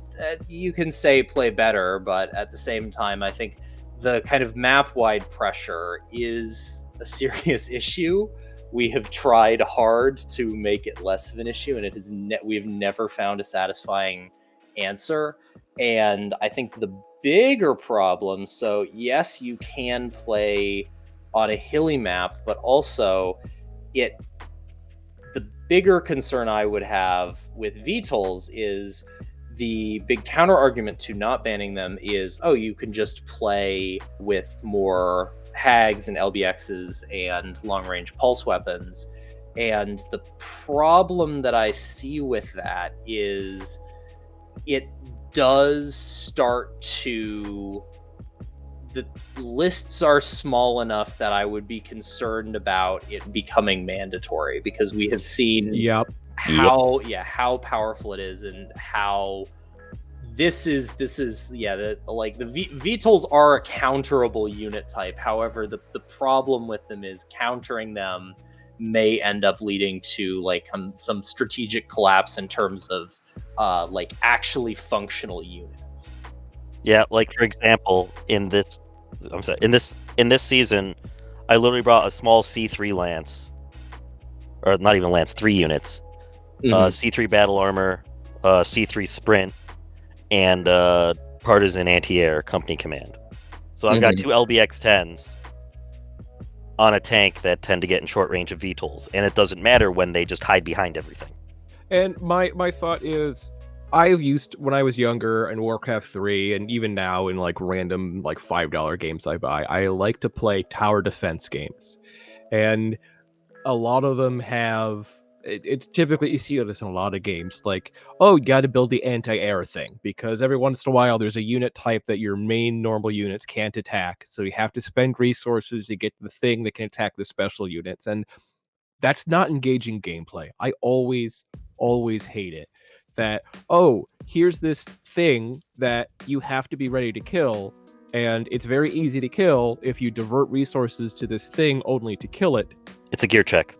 S3: you can say play better, but at the same time, I think the kind of map-wide pressure is a serious issue. We have tried hard to make it less of an issue, and we have never found a satisfying answer. And I think the bigger problem, so yes, you can play on a hilly map, but also the bigger concern I would have with VTOLs is the big counter argument to not banning them is, you can just play with more HAGs and LBXs and long-range pulse weapons. And the problem that I see with that is it does start to... the lists are small enough that I would be concerned about it becoming mandatory, because we have seen how powerful it is, and how this is the VTOLs are a counterable unit type. However, the problem with them is countering them may end up leading to some strategic collapse in terms of actually functional units.
S2: Yeah, for example, in this season, I literally brought a small C3 Lance, or not even Lance, 3 units, C3 battle armor, C3 sprint, and partisan anti-air company command. So I've got 2 LBX-10s on a tank that tend to get in short range of VTOLs, and it doesn't matter when they just hide behind everything.
S1: And my thought is, I've used, when I was younger in Warcraft 3, and even now in random $5 games I buy, I like to play tower defense games. And a lot of them have, it's typically, you see this in a lot of games, you got to build the anti-air thing, because every once in a while there's a unit type that your main normal units can't attack, so you have to spend resources to get the thing that can attack the special units, and that's not engaging gameplay. I always hate it. That, here's this thing that you have to be ready to kill, and it's very easy to kill if you divert resources to this thing only to kill it.
S2: It's a gear check.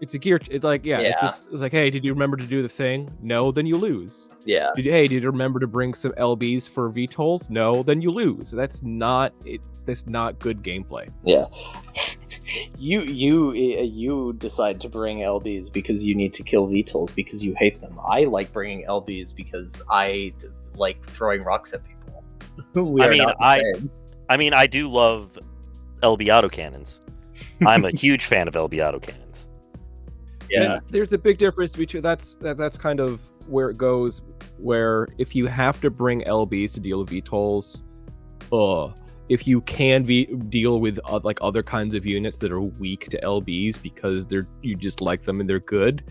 S1: It's hey, did you remember to do the thing? No, then you lose.
S3: Yeah.
S1: Did you remember to bring some LBs for VTOLs? No, then you lose. That's not good gameplay.
S3: Yeah. You decide to bring LBs because you need to kill VTOLs because you hate them. I like bringing LBs because I like throwing rocks at people.
S2: I do love LB autocannons. I'm a huge fan of LB autocannons.
S1: Yeah. And there's a big difference between that's kind of where it goes, where if you have to bring LBs to deal with VTOLs, if you can deal with other kinds of units that are weak to LBs because you just like them and they're good,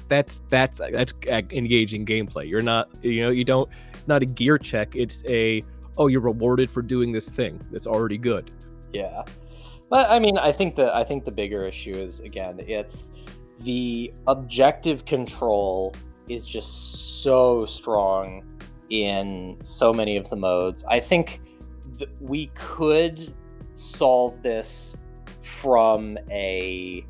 S1: that's engaging gameplay. You're not, it's not a gear check. It's you're rewarded for doing this thing that's already good.
S3: Yeah. But I think the bigger issue is, again, it's the objective control is just so strong in so many of the modes. I think we could solve this from a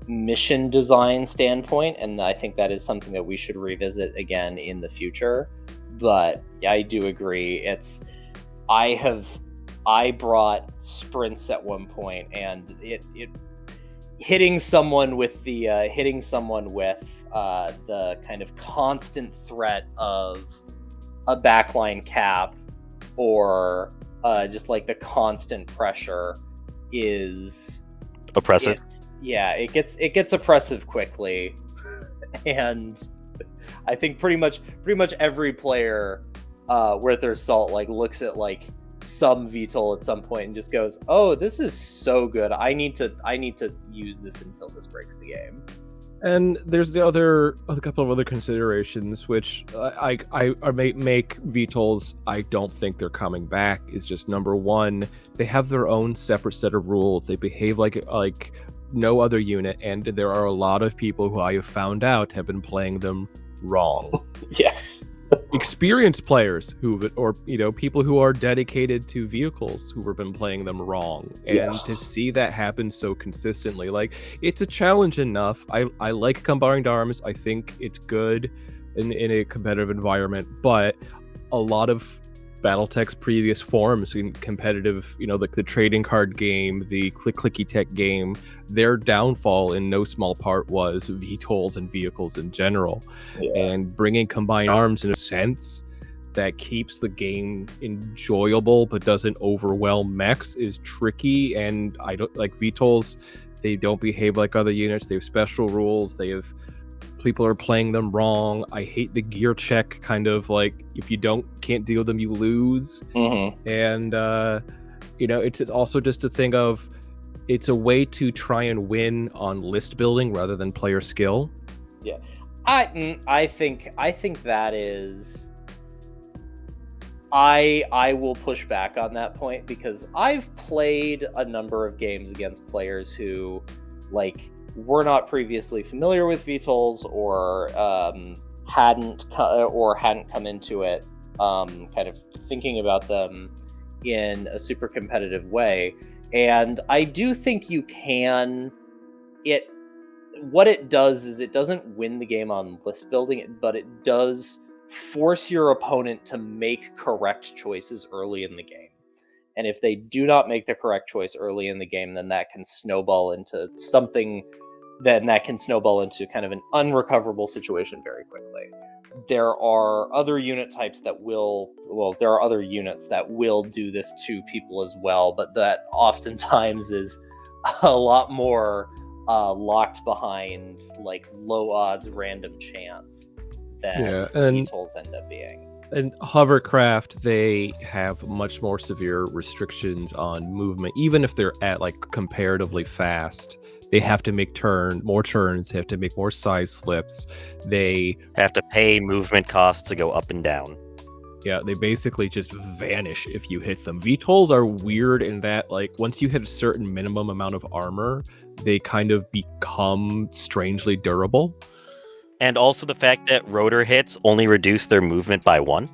S3: mission design standpoint, and I think that is something that we should revisit again in the future. But yeah, I do agree. I brought sprints at one point, and it hitting someone with the kind of constant threat of a backline cap or just like the constant pressure is
S2: Oppressive.
S3: It gets oppressive quickly, and I think pretty much every player worth their salt like looks at like some VTOL at some point and just goes, "Oh, this is so good. I need to use this until this breaks the game."
S1: And there's a couple of other considerations, which I make VTOLs. I don't think they're coming back. Is just number one, they have their own separate set of rules. They behave like no other unit, and there are a lot of people who I have found out have been playing them wrong.
S3: Yes.
S1: Experienced players people who are dedicated to vehicles who have been playing them wrong, and
S3: Yes.
S1: to see that happen so consistently, like, it's a challenge enough. I like combined arms. I think it's good in a competitive environment, but a lot of BattleTech's previous forms in competitive, like the trading card game, the clicky tech game, their downfall in no small part was VTOLs and vehicles in general.
S3: Yeah.
S1: And bringing combined arms in a sense that keeps the game enjoyable but doesn't overwhelm mechs is tricky. And I don't like VTOLs. They don't behave like other units. They have special rules. People are playing them wrong. I hate the gear check kind of like, if you can't deal with them, you lose.
S3: Mm-hmm.
S1: And it's also just a thing of, it's a way to try and win on list building rather than player skill.
S3: Yeah, I think that is. I will push back on that point because I've played a number of games against players who like were not previously familiar with VTOLs or hadn't come into it kind of thinking about them in a super competitive way. And I do think you can. What it does is it doesn't win the game on list building, but it does force your opponent to make correct choices early in the game. And if they do not make the correct choice early in the game, then that can snowball into kind of an unrecoverable situation very quickly. There are other unit types that there are other units that will do this to people as well, but that oftentimes is a lot more locked behind like low odds random chance than VTOLs end up being.
S1: And hovercraft, they have much more severe restrictions on movement, even if they're at like comparatively fast. They have to make more turns, they have to make more side slips. They
S2: have to pay movement costs to go up and down.
S1: Yeah, they basically just vanish if you hit them. VTOLs are weird in that, like, once you hit a certain minimum amount of armor, they kind of become strangely durable.
S2: And also the fact that rotor hits only reduce their movement by 1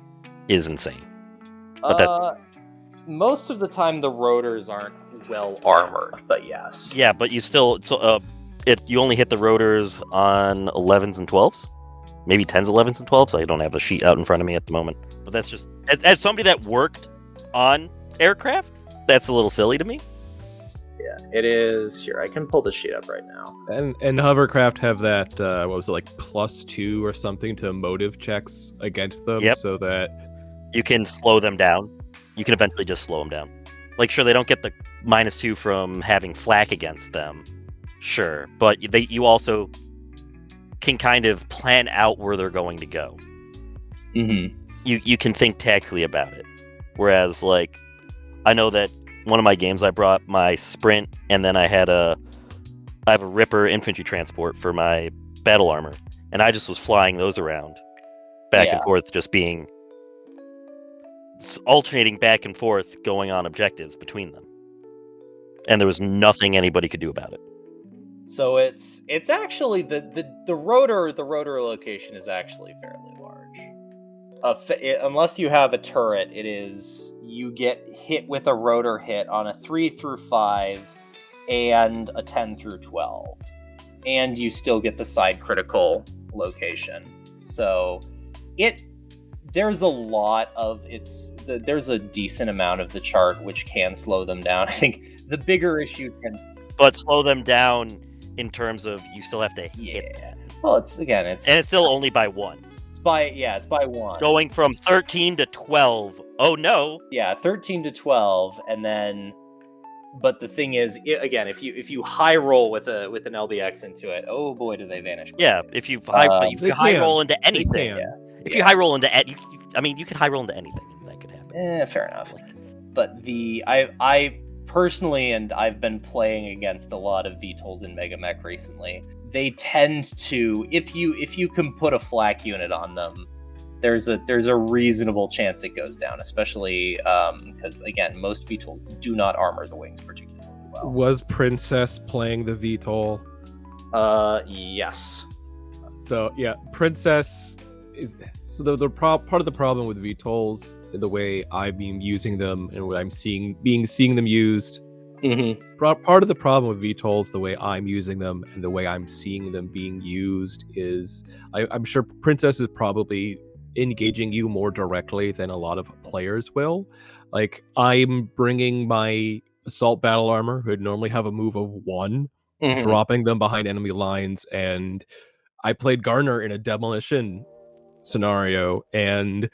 S2: is insane. But
S3: most of the time the rotors aren't well armored, but yes.
S2: Yeah, but you still you only hit the rotors on 11s and 12s, maybe 10s, 11s, and 12s. I don't have a sheet out in front of me at the moment, but that's just as somebody that worked on aircraft, that's a little silly to me.
S3: Yeah, it is. Here, I can pull the sheet up right now.
S1: And hovercraft have that what was it, like +2 or something to motive checks against them, so that
S2: you can slow them down. You can eventually just slow them down. Like, sure, they don't get the -2 from having flak against them, sure, but you also can kind of plan out where they're going to go.
S3: Mm-hmm.
S2: You can think tactically about it. Whereas, like, I know that one of my games I brought my sprint, and then I have a Ripper infantry transport for my battle armor, and I just was flying those around back and forth, just being alternating back and forth, going on objectives between them, and there was nothing anybody could do about it.
S3: So it's actually the rotor location is actually fairly large. Unless you have a turret, you get hit with a rotor hit on a 3 through 5 and a 10 through 12, and you still get the side critical location. So there's a lot of there's a decent amount of the chart which can slow them down. I think the bigger issue can,
S2: but slow them down in terms of you still have to hit.
S3: Yeah. Well, it's
S2: still only by 1.
S3: It's by 1.
S2: Going from 13 to 12. Oh no.
S3: Yeah, 13 to 12, and then. But the thing is, again, if you high roll with an LBX into it, oh boy, do they vanish.
S2: Yeah, if you high roll into anything. If you high roll into you could high roll into anything, and that could happen.
S3: Fair enough. But I personally, and I've been playing against a lot of VTOLs in Mega Mech recently. They tend to, if you can put a flak unit on them, there's a reasonable chance it goes down, especially because again, most VTOLs do not armor the wings particularly well.
S1: Was Princess playing the VTOL?
S3: Yes.
S1: So yeah, Princess is part of the problem with VTOLs, the way I've been using them and what I'm seeing them used.
S3: Mm-hmm.
S1: Part of the problem with VTOLs, the way I'm using them and the way I'm seeing them being used, is I'm sure Princess is probably engaging you more directly than a lot of players will. Like, I'm bringing my assault battle armor, who would normally have a move of 1, dropping them behind enemy lines, and I played Garner in a demolition scenario, and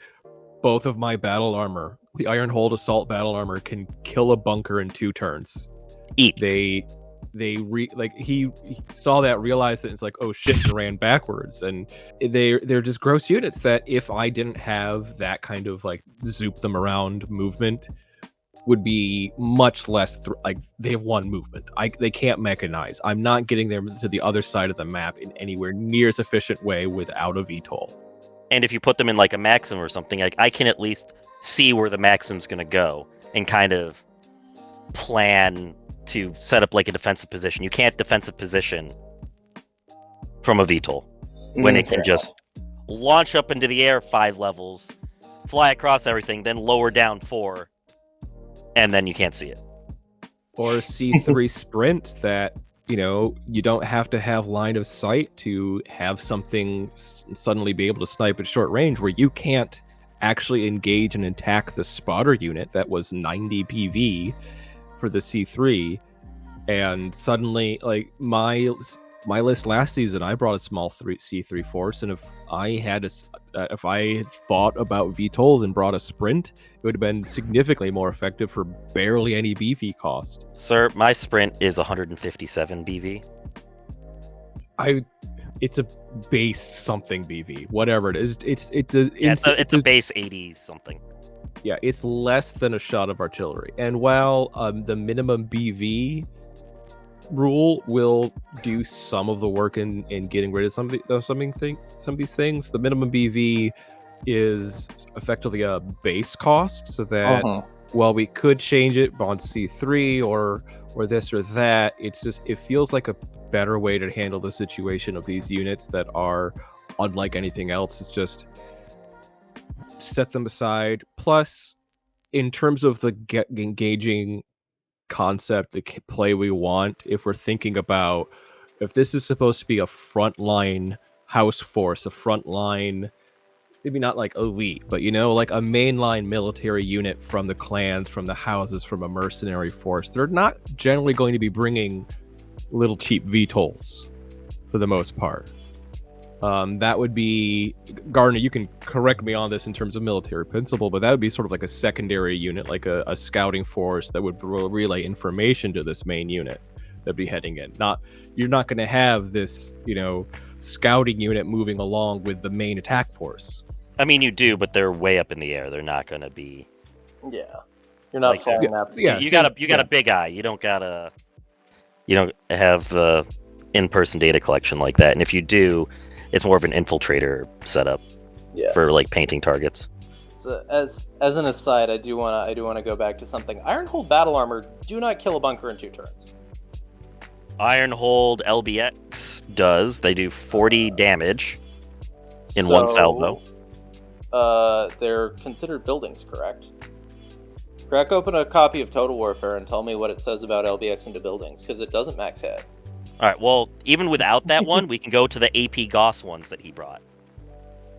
S1: both of my battle armor, the Iron Hold assault battle armor, can kill a bunker in 2 turns. He saw that, realized it, and it's like, oh shit, and ran backwards. And they're just gross units that, if I didn't have that kind of like zoop them around movement, would be much less they have 1 movement. They can't mechanize. I'm not getting them to the other side of the map in anywhere near as efficient way without a VTOL.
S2: And if you put them in like a Maxim or something, like, I can at least see where the Maxim's gonna go and kind of plan to set up like a defensive position. You can't defensive position from a VTOL when it can just launch up into the air 5 levels, fly across everything, then lower down 4, and then you can't see it.
S1: Or C3 sprint that, you don't have to have line of sight to have something suddenly be able to snipe at short range, where you can't actually engage and attack the spotter unit that was 90 PV for the C3, and suddenly, like, my list last season, I brought a small C3 force, and if I had thought about VTOLs and brought a sprint, it would have been significantly more effective for barely any BV cost.
S2: Sir, my sprint is 157 BV.
S1: It's a base something BV, whatever it is. It's
S2: a base 80 something.
S1: Yeah, it's less than a shot of artillery. And while the minimum BV rule will do some of the work in getting rid of some of these things, the minimum BV is effectively a base cost, so that while we could change it on C3 or this or that, it feels like a better way to handle the situation of these units that are unlike anything else. It's just set them aside. Plus, in terms of the engaging concept, the play we want, if we're thinking about if this is supposed to be a frontline house force, a frontline, maybe not like elite, but like a mainline military unit from the clans, from the houses, from a mercenary force, they're not generally going to be bringing little cheap VTOLs for the most part. That would be, Garner, you can correct me on this in terms of military principle, but that would be sort of like a secondary unit, like a scouting force that would relay information to this main unit that'd be heading in. You're not going to have this, scouting unit moving along with the main attack force.
S2: I mean, you do, but they're way up in the air. They're not going to be.
S3: Yeah, you're not falling that.
S2: Yeah, you got a big eye. You don't have the in-person data collection like that. And if you do, it's more of an infiltrator setup for like painting targets.
S3: So as an aside, I do want to go back to something. Ironhold battle armor do not kill a bunker in 2 turns.
S2: Ironhold LBX does. They do 40 damage in 1 salvo.
S3: They're considered buildings, correct? Crack open a copy of Total Warfare and tell me what it says about LBX into buildings, because it doesn't max hit.
S2: All right, well, even without that one, we can go to the AP Goss ones that he brought.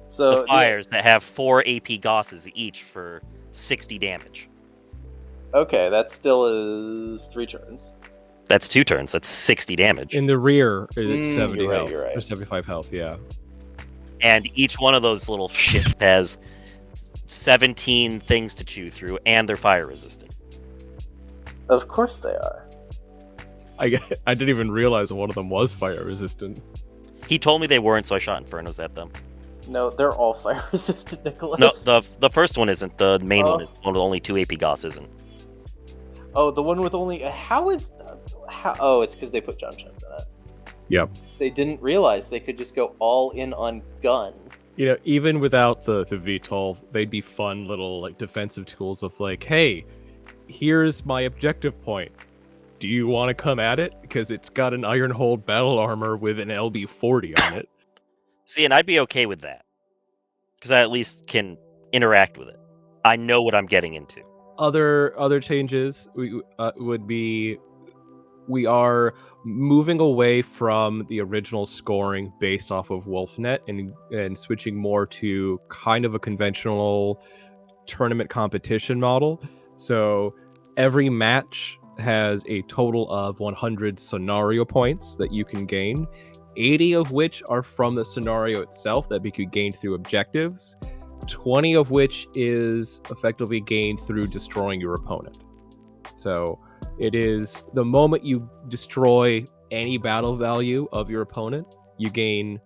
S3: So
S2: the fires that have 4 AP Gosses each for 60 damage.
S3: Okay, that still is 3 turns.
S2: That's 2 turns. That's 60 damage.
S1: In the rear, it's 70
S3: you're right,
S1: health.
S3: you're right.
S1: Or 75 health, yeah.
S2: And each one of those little shit has 17 things to chew through, and they're fire resistant.
S3: Of course they are.
S1: I didn't even realize one of them was fire resistant.
S2: He told me they weren't, so I shot Infernos at them.
S3: No, they're all fire resistant, Nicholas.
S2: No, the first one isn't. The main one is one with only 2 AP Goss isn't.
S3: Oh, the one with only... How? Oh, it's because they put jump shots in it.
S1: Yep.
S3: They didn't realize they could just go all in on gun.
S1: You know, even without the VTOL, they'd be fun little like defensive tools of like, hey, here's my objective point. Do you want to come at it? Because it's got an iron hold battle armor with an LB-40 on it.
S2: See, and I'd be okay with that. Because I at least can interact with it. I know what I'm getting into.
S1: Other changes would be we are moving away from the original scoring based off of WolfNet and switching more to kind of a conventional tournament competition model. So every match has a total of 100 scenario points that you can gain, 80 of which are from the scenario itself that be gained through objectives, 20 of which is effectively gained through destroying your opponent. So it is the moment you destroy any battle value of your opponent, you gain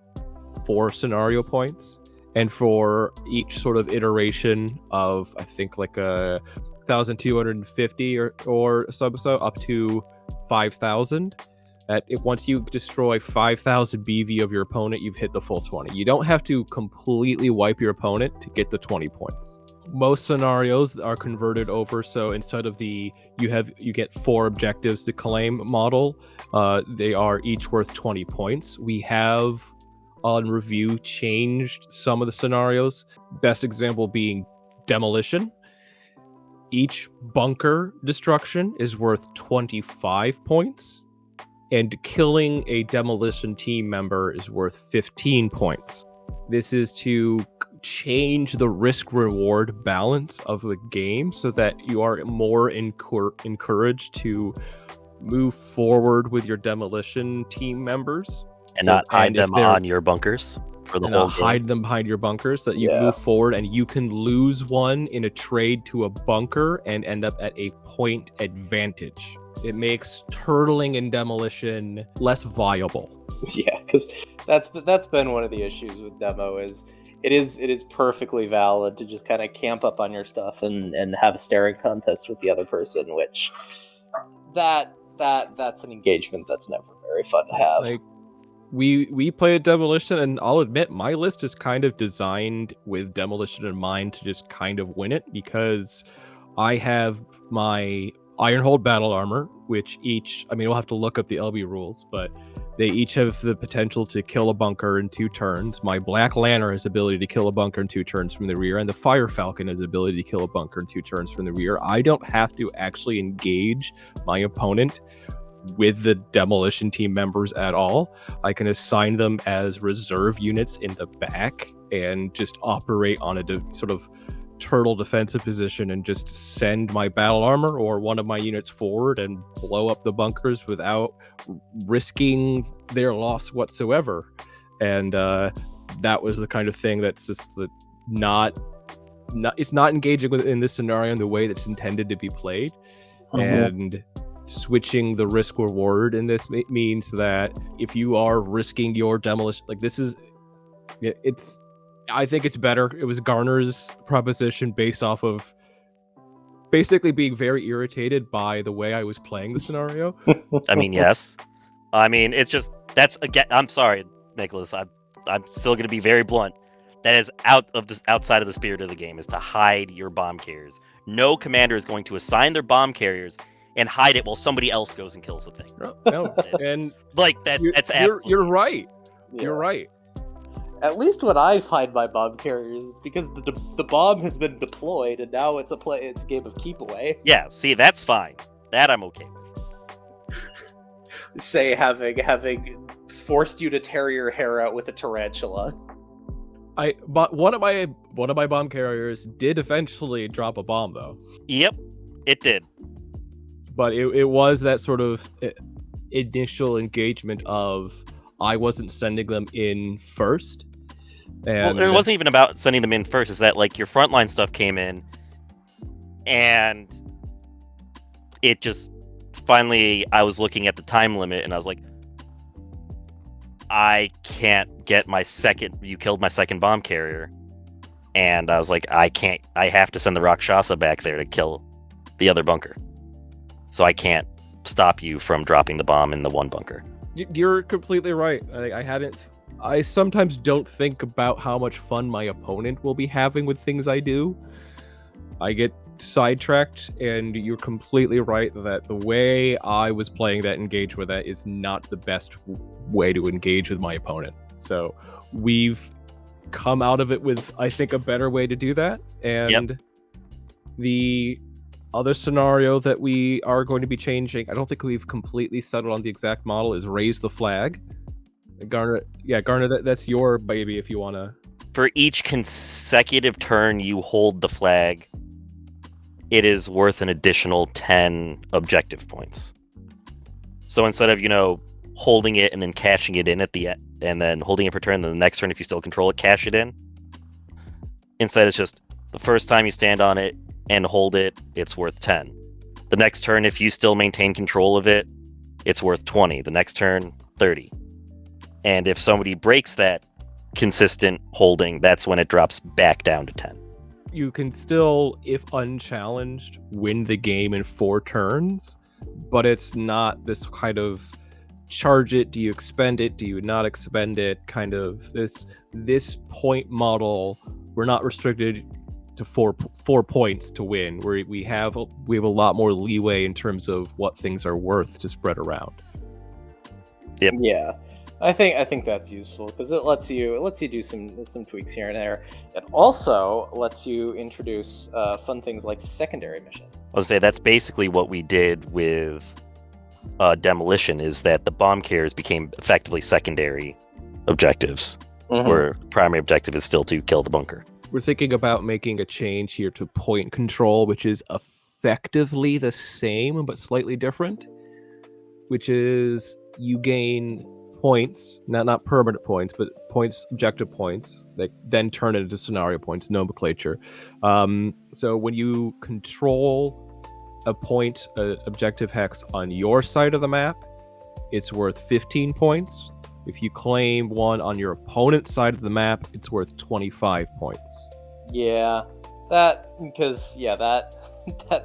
S1: 4 scenario points. And for each sort of iteration of, I think, like a 1,250 or so up to 5,000. Once you destroy 5,000 BV of your opponent, you've hit the full 20. You don't have to completely wipe your opponent to get the 20 points. Most scenarios are converted over, so instead of you get 4 objectives to claim model, they are each worth 20 points. We have on review changed some of the scenarios. Best example being demolition. Each bunker destruction is worth 25 points, and killing a demolition team member is worth 15 points. This is to change the risk-reward balance of the game so that you are more encouraged to move forward with your demolition team members.
S2: And not hide them on your bunkers for the whole game.
S1: Hide them behind your bunkers so that you move forward, and you can lose one in a trade to a bunker and end up at a point advantage. It makes turtling and demolition less viable.
S3: Yeah, because that's been one of the issues with demo is it is perfectly valid to just kind of camp up on your stuff and have a staring contest with the other person, which that's an engagement that's never very fun to have.
S1: Like, we play a demolition, and I'll admit my list is kind of designed with demolition in mind to just kind of win it, because I have my Ironhold battle armor, which we'll have to look up the LB rules, but they each have the potential to kill a bunker in 2 turns. My Black Lantern has ability to kill a bunker in 2 turns from the rear, and the Fire Falcon has ability to kill a bunker in 2 turns from the rear. I don't have to actually engage my opponent with the demolition team members at all. I can assign them as reserve units in the back and just operate on a sort of turtle defensive position and just send my battle armor or one of my units forward and blow up the bunkers without risking their loss whatsoever. And that was the kind of thing that's just it's not engaging in this scenario in the way that's intended to be played. And switching the risk reward in this means that if you are risking your demolition, like I think it's better. It was Garner's proposition based off of basically being very irritated by the way I was playing the scenario.
S2: I mean, yes. I mean, it's just, that's, again, I'm sorry, Nicholas, I'm still going to be very blunt. That is outside of the spirit of the game, is to hide your bomb carriers. No commander is going to assign their bomb carriers and hide it while somebody else goes and kills the thing.
S1: No, and
S2: like that's absolutely...
S1: You're right.
S3: Yeah.
S1: You're right.
S3: At least when I hide my bomb carriers, it's because the bomb has been deployed and now it's a game of keep away.
S2: Yeah, see, that's fine. That I'm okay with.
S3: Say having forced you to tear your hair out with a tarantula.
S1: But one of my bomb carriers did eventually drop a bomb though.
S2: Yep, it did.
S1: But it was that sort of initial engagement of I wasn't sending them in first. And
S2: Well, it wasn't even about sending them in first. Is that like your frontline stuff came in, and it just finally I was looking at the time limit, and I was like, I can't get my second. You killed my second bomb carrier, and I was like, I can't. I have to send the Rakshasa back there to kill the other bunker. So I can't stop you from dropping the bomb in the one bunker.
S1: You're completely right. I sometimes don't think about how much fun my opponent will be having with things I do. I get sidetracked, and you're completely right that the way I was playing that engage with that is not the best way to engage with my opponent. So we've come out of it with, I think, a better way to do that. And the other scenario that we are going to be changing, I don't think we've completely settled on the exact model, is raise the flag. Garner, that's your baby if you want to.
S2: For each consecutive turn you hold the flag, it is worth an additional 10 objective points. So instead of, holding it and then cashing it in at the end, and then holding it for turn, then the next turn, if you still control it, cash it in. Instead, it's just the first time you stand on it and hold it, it's worth 10. The next turn, if you still maintain control of it, it's worth 20. The next turn, 30. And if somebody breaks that consistent holding, that's when it drops back down to 10.
S1: You can still, if unchallenged, win the game in 4 turns, but it's not this kind of charge it, do you expend it, do you not expend it, kind of this point model. We're not restricted to four points to win, where we have a lot more leeway in terms of what things are worth to spread around.
S2: Yep.
S3: Yeah. I think that's useful because it lets you do some tweaks here and there. It also lets you introduce fun things like secondary mission.
S2: I would say that's basically what we did with Demolition, is that the bomb carriers became effectively secondary objectives, where primary objective is still to kill the bunker.
S1: We're thinking about making a change here to point control, which is effectively the same but slightly different, which is you gain points, not permanent points, but points, objective points that then turn into scenario points, nomenclature. So when you control a point, objective hex on your side of the map, it's worth 15 points. If you claim one on your opponent's side of the map, it's worth 25 points.
S3: Yeah, that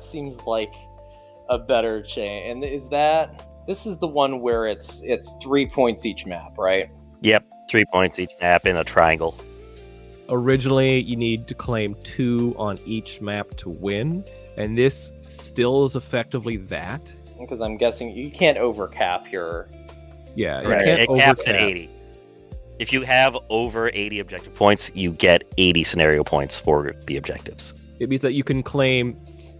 S3: seems like a better chain. And this is the one where it's 3 points each map, right?
S2: Yep, 3 points each map in a triangle.
S1: Originally, you need to claim 2 on each map to win, and this still is effectively that.
S3: Because I'm guessing you can't overcap your...
S1: Yeah,
S2: Right.
S1: you can't
S2: It caps at
S1: overcap.
S2: 80. If you have over 80 objective points, you get 80 scenario points for the objectives.
S1: It means that you can claim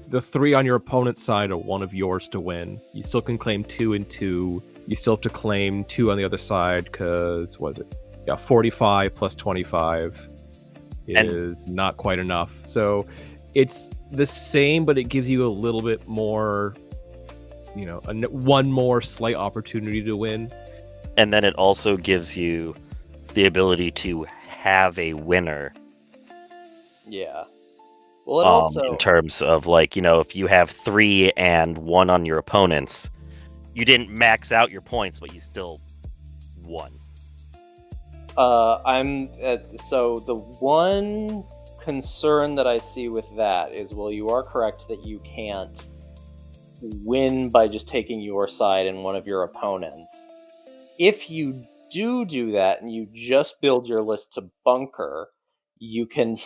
S1: the 3 on your opponent's side are one of yours to win. You still can claim 2 and 2. You still have to claim 2 on the other side because, 45 plus 25 is not quite enough. So it's the same, but it gives you a little bit more, one more slight opportunity to win.
S2: And then it also gives you the ability to have a winner.
S3: Yeah. Well, it also...
S2: in terms of, if you have 3 and 1 on your opponents, you didn't max out your points, but you still won.
S3: So the one concern that I see with that is, well, you are correct that you can't win by just taking your side and one of your opponents. If you do that and you just build your list to bunker, you can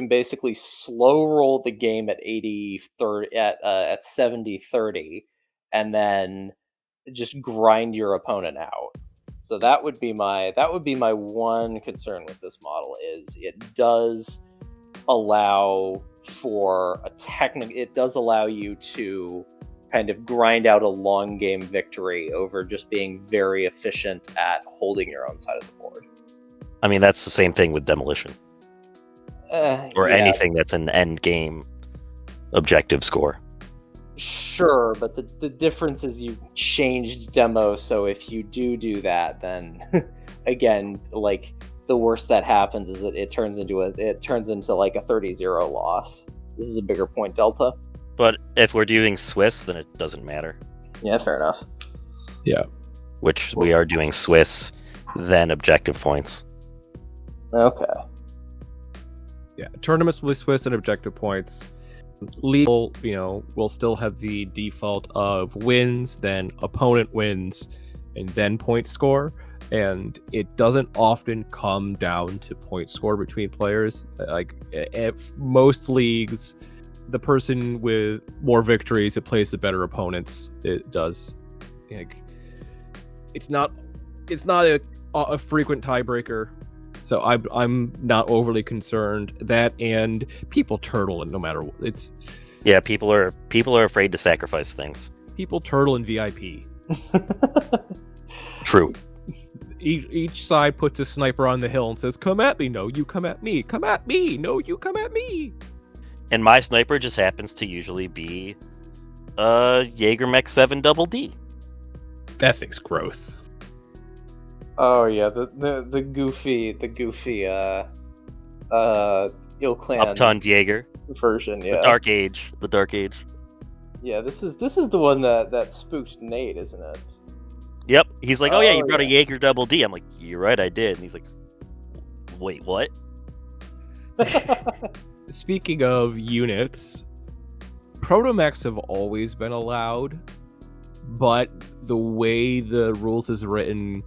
S3: basically slow roll the game at 70-30 and then just grind your opponent out. So that would be my one concern with this model, is it does allow for it does allow you to kind of grind out a long game victory over just being very efficient at holding your own side of the board.
S2: I mean, that's the same thing with demolition or
S3: Yeah,
S2: anything that's an end game objective score.
S3: sure, but the difference is you changed demo, so if you do that, then again, like the worst that happens is that it turns into like a 30-0 loss. This is a bigger point delta.
S2: But if we're doing Swiss, then it doesn't matter.
S3: Yeah, fair enough.
S2: Which we are doing Swiss, then objective points.
S3: Okay.
S1: Yeah, tournaments will be Swiss and objective points. Legal, will still have the default of wins, then opponent wins, and then point score. And it doesn't often come down to point score between players. Like, at most leagues, the person with more victories, it plays the better opponents. It does. Like, it's not a frequent tiebreaker. So I'm not overly concerned. That and people turtle, and no matter what, it's
S2: people are afraid to sacrifice things.
S1: people turtle in VIP.
S2: True.
S1: Each side puts a sniper on the hill and says, "Come at me, no, you come at me. Come at me, no, you come at me."
S2: And my sniper just happens to usually be Jaeger Mech 7 Double D.
S1: That thing's gross.
S3: Oh yeah, the goofy Ill Clan
S2: Upton Jaeger.
S3: version. Yeah.
S2: The Dark Age.
S3: Yeah, this is the one that spooked Nate, isn't it?
S2: Yep. He's like, oh yeah, you
S3: Oh,
S2: brought a
S3: yeah.
S2: Jaeger Double D. I'm like, you're right, I did. And he's like, wait, what?
S1: Speaking of units, protomechs have always been allowed, but the way the rules is written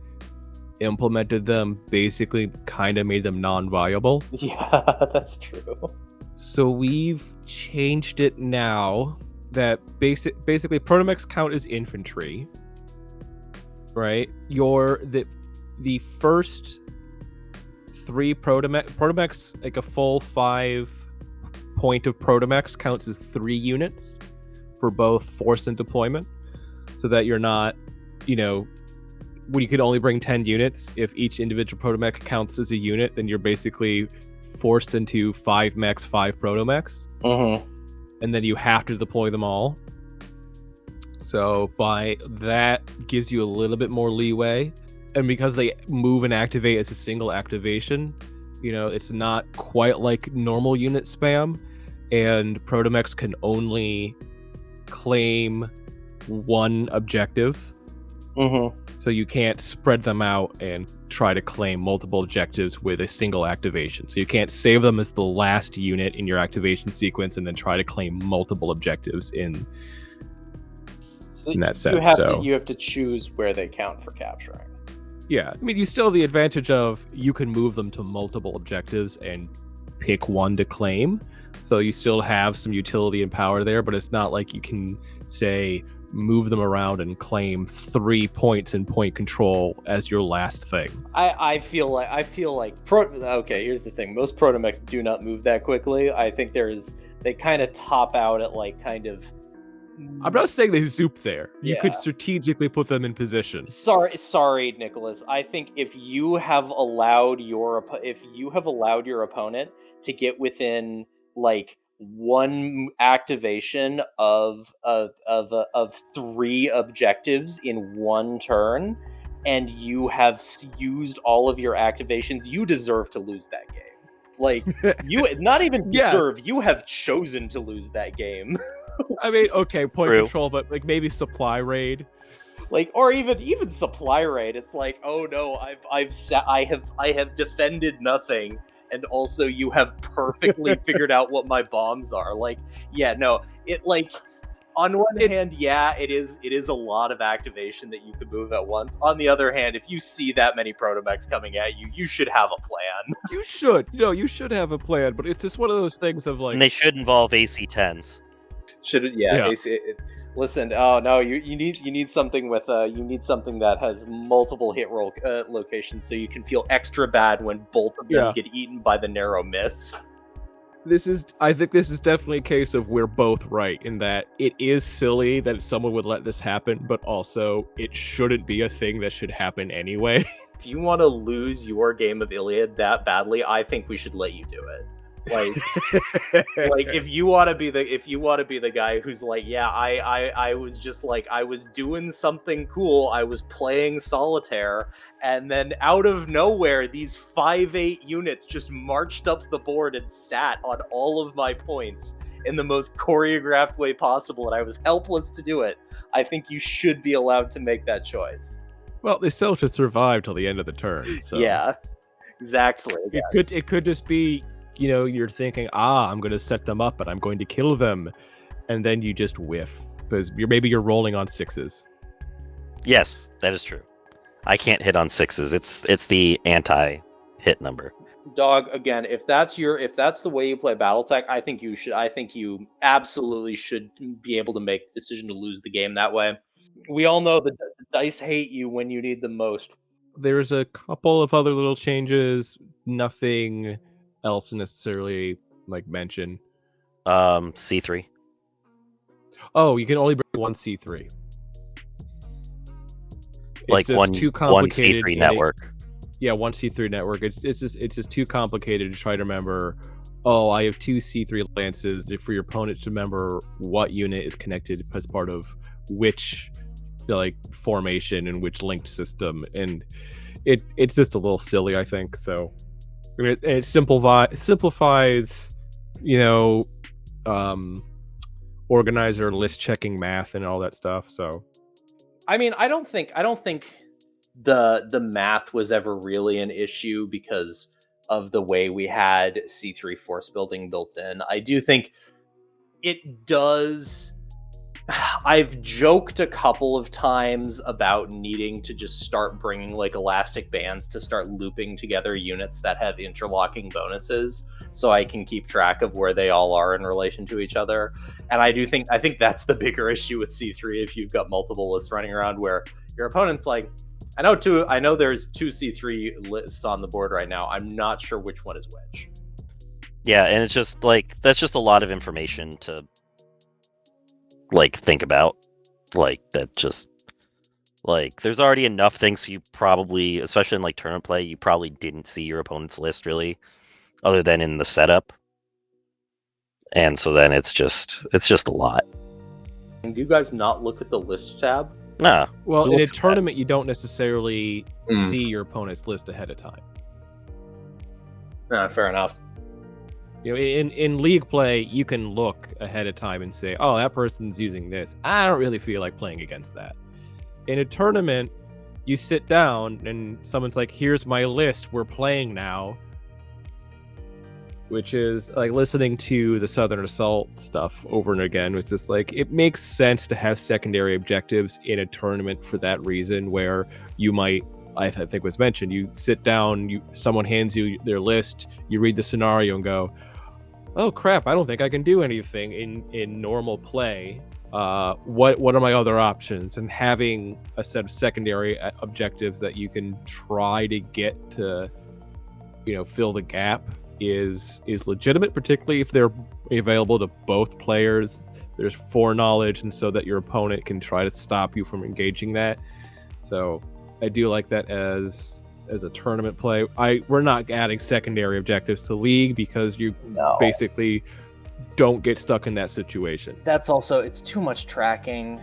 S1: implemented them basically kind of made them non-viable.
S3: Yeah, that's true.
S1: So we've changed it now that basically protomechs count as infantry, right? The first 3 protomechs, like a full 5 point of protomechs counts as 3 units for both force and deployment, so that you're not, when you can only bring 10 units, if each individual protomech counts as a unit, then you're basically forced into 5 mechs, 5 protomechs, and then you have to deploy them all. So by that gives you a little bit more leeway, and because they move and activate as a single activation, it's not quite like normal unit spam, and protomechs can only claim 1 objective. So you can't spread them out and try to claim multiple objectives with a single activation. So you can't save them as the last unit in your activation sequence and then try to claim multiple objectives in that sense.
S3: You have to choose where they count for capturing.
S1: Yeah, I mean, you still have the advantage of you can move them to multiple objectives and pick one to claim. So you still have some utility and power there, but it's not like you can, say, move them around and claim 3 points in point control as your last thing.
S3: I feel like okay, here's the thing. Most protomechs do not move that quickly. I think they kind of top out at like kind of.
S1: I'm not saying they zoop there. You
S3: Yeah.
S1: could strategically put them in position.
S3: Sorry, Nicholas. I think if you have allowed your opponent to get within like 1 activation of 3 objectives in 1 turn, and you have used all of your activations, you deserve to lose that game. Like, you not even
S1: Yeah.
S3: deserve, you have chosen to lose that game.
S1: I mean, okay, point
S2: True.
S1: control, but like maybe supply raid.
S3: Like, or even supply raid. It's like, oh no, I have defended nothing, and also you have perfectly figured out what my bombs are. Like, yeah, no, it like on one hand, yeah, it is a lot of activation that you could move at once. On the other hand, if you see that many protomechs coming at you, you should have a plan.
S1: You should have a plan, but it's just one of those things of like,
S2: And they should involve AC-10s.
S1: Yeah.
S3: Listen, oh no, you need something with something that has multiple hit roll locations, so you can feel extra bad when both of them
S1: Yeah.
S3: get eaten by the narrow miss.
S1: I think this is definitely a case of we're both right in that it is silly that someone would let this happen, but also it shouldn't be a thing that should happen anyway.
S3: if you want to lose your game of Iliad that badly, I think we should let you do it. Like if you want to be the guy who's like, yeah, I was just like, I was doing something cool, I was playing solitaire, and then out of nowhere these 5/8 units just marched up the board and sat on all of my points in the most choreographed way possible, and I was helpless to do it. I think you should be allowed to make that choice.
S1: Well, they still should survive till the end of the turn. So.
S3: Yeah, exactly.
S1: It could just be, you're thinking, I'm going to set them up, but I'm going to kill them, and then you just whiff because maybe you're rolling on 6s.
S2: Yes, that is true. I can't hit on 6s. It's the anti-hit number.
S3: Dog, again, if that's the way you play BattleTech, I think you absolutely should be able to make the decision to lose the game that way. We all know that the dice hate you when you need them most.
S1: There's a couple of other little changes, nothing else to necessarily mention.
S2: C3.
S1: Oh, you can only bring one C3.
S2: Like one C3 network.
S1: Yeah, one C3 network. It's just too complicated to try to remember. Oh, I have 2 C3 lances. For your opponent to remember what unit is connected as part of which formation and which linked system, and it's just a little silly, I think. So it simplifies, organizer list checking math and all that stuff. So,
S3: I mean, I don't think the math was ever really an issue because of the way we had C3 force building built in. I do think it does. I've joked a couple of times about needing to just start bringing elastic bands to start looping together units that have interlocking bonuses so I can keep track of where they all are in relation to each other. And I think that's the bigger issue with C3 if you've got multiple lists running around where your opponent's like, I know there's 2 C3 lists on the board right now. I'm not sure which one is which.
S2: Yeah, and it's just that's just a lot of information to think about. There's already enough things you probably, especially in tournament play, you probably didn't see your opponent's list really, other than in the setup. And so then it's just a lot.
S3: And do you guys not look at the list tab?
S2: Nah.
S1: Well, in a tournament, you don't necessarily see your opponent's list ahead of time.
S3: Fair enough.
S1: In league play, you can look ahead of time and say, oh, that person's using this. I don't really feel like playing against that. In a tournament, you sit down and someone's like, here's my list, we're playing now. Which is listening to the Southern Assault stuff over and again. It's just it makes sense to have secondary objectives in a tournament for that reason, where you might, I think was mentioned, you sit down, someone hands you their list, you read the scenario and go, oh crap, I don't think I can do anything in normal play. What are my other options? And having a set of secondary objectives that you can try to get to, fill the gap is legitimate, particularly if they're available to both players. There's foreknowledge, and so that your opponent can try to stop you from engaging that. So I do like that as a tournament play. We're not adding secondary objectives to League because you basically don't get stuck in that situation.
S3: That's also, it's too much tracking.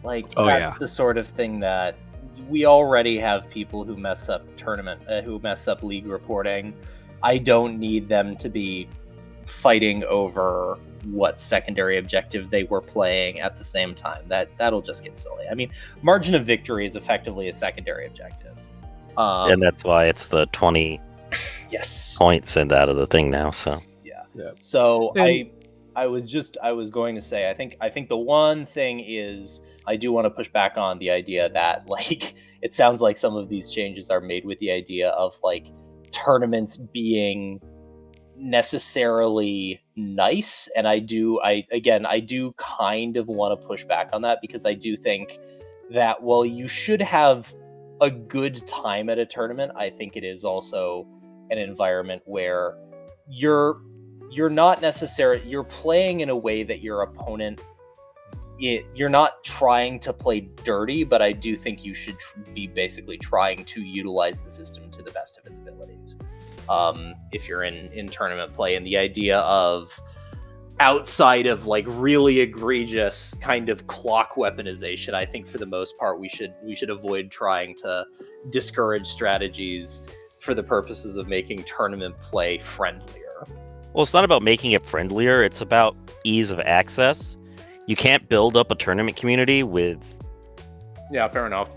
S3: That's the sort of thing that we already have people who mess up who mess up League reporting. I don't need them to be fighting over what secondary objective they were playing at the same time. That'll just get silly. I mean, margin of victory is effectively a secondary objective.
S2: And that's why it's the 20 points and out of the thing now. So
S3: yeah. So I was going to say, I think the one thing is, I do want to push back on the idea that it sounds like some of these changes are made with the idea of tournaments being necessarily nice, and I do kind of want to push back on that, because I do think that while you should have a good time at a tournament, I think it is also an environment where you're not necessarily, you're playing in a way that your opponent you're not trying to play dirty, but I do think you should be basically trying to utilize the system to the best of its abilities. If you're in tournament play, and the idea of outside of like really egregious kind of clock weaponization, I think for the most part we should avoid trying to discourage strategies for the purposes of making tournament play friendlier.
S2: Well, it's not about making it friendlier, it's about ease of access. You can't build up a tournament community with...
S3: Yeah, fair enough.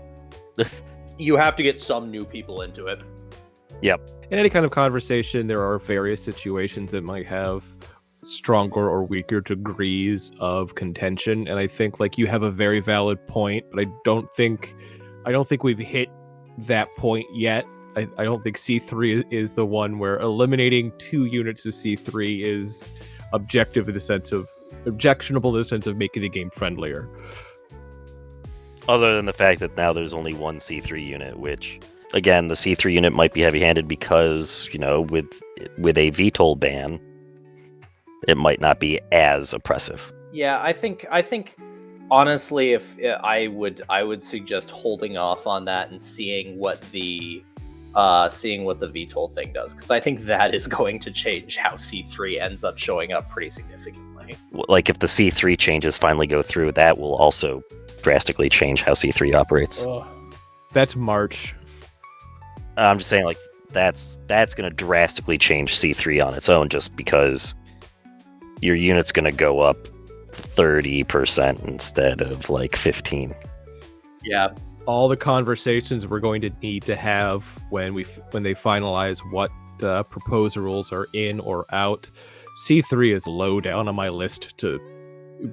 S3: You have to get some new people into it.
S2: Yep.
S1: In any kind of conversation, there are various situations that might have stronger or weaker degrees of contention, and I think like you have a very valid point, but I don't think we've hit that point yet. I don't think C3 is the one where eliminating 2 units of C3 is objectionable in the sense of making the game friendlier.
S2: Other than the fact that now there's only one C3 unit, which, again, the C3 unit might be heavy-handed because, you know, with a VTOL ban, it might not be as oppressive.
S3: Yeah, I think honestly, if I would suggest holding off on that and seeing what the VTOL thing does, because I think that is going to change how C3 ends up showing up pretty significantly.
S2: Like if the C3 changes finally go through, that will also drastically change how C3 operates.
S1: That's March.
S2: I'm just saying, like, that's going to drastically change C3 on its own, just because your unit's going to go up 30% instead of like 15.
S3: Yeah.
S1: All the conversations we're going to need to have when they finalize what proposed rules are in or out. C3 is low down on my list to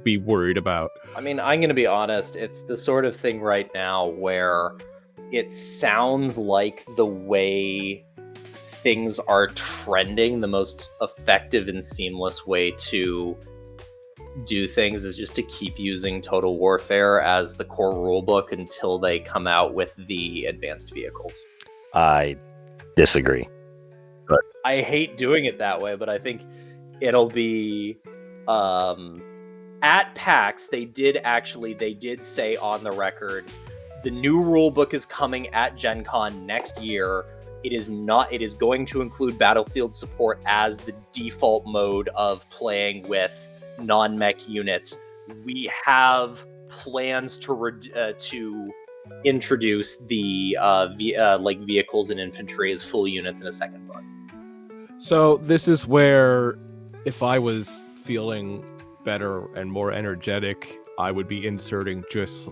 S1: be worried about. I
S3: mean, I'm going to be honest. It's the sort of thing right now where it sounds like the way things are trending, the most effective and seamless way to do things is just to keep using Total Warfare as the core rulebook until they come out with the advanced vehicles.
S2: I disagree. But
S3: I hate doing it that way, but I think it'll be at PAX they did say on the record the new rulebook is coming at Gen Con next year. It is going to include Battlefield support as the default mode of playing with non-mech units. We have plans to introduce the vehicles and infantry as full units in a second book.
S1: So this is where, if I was feeling better and more energetic, I would be inserting just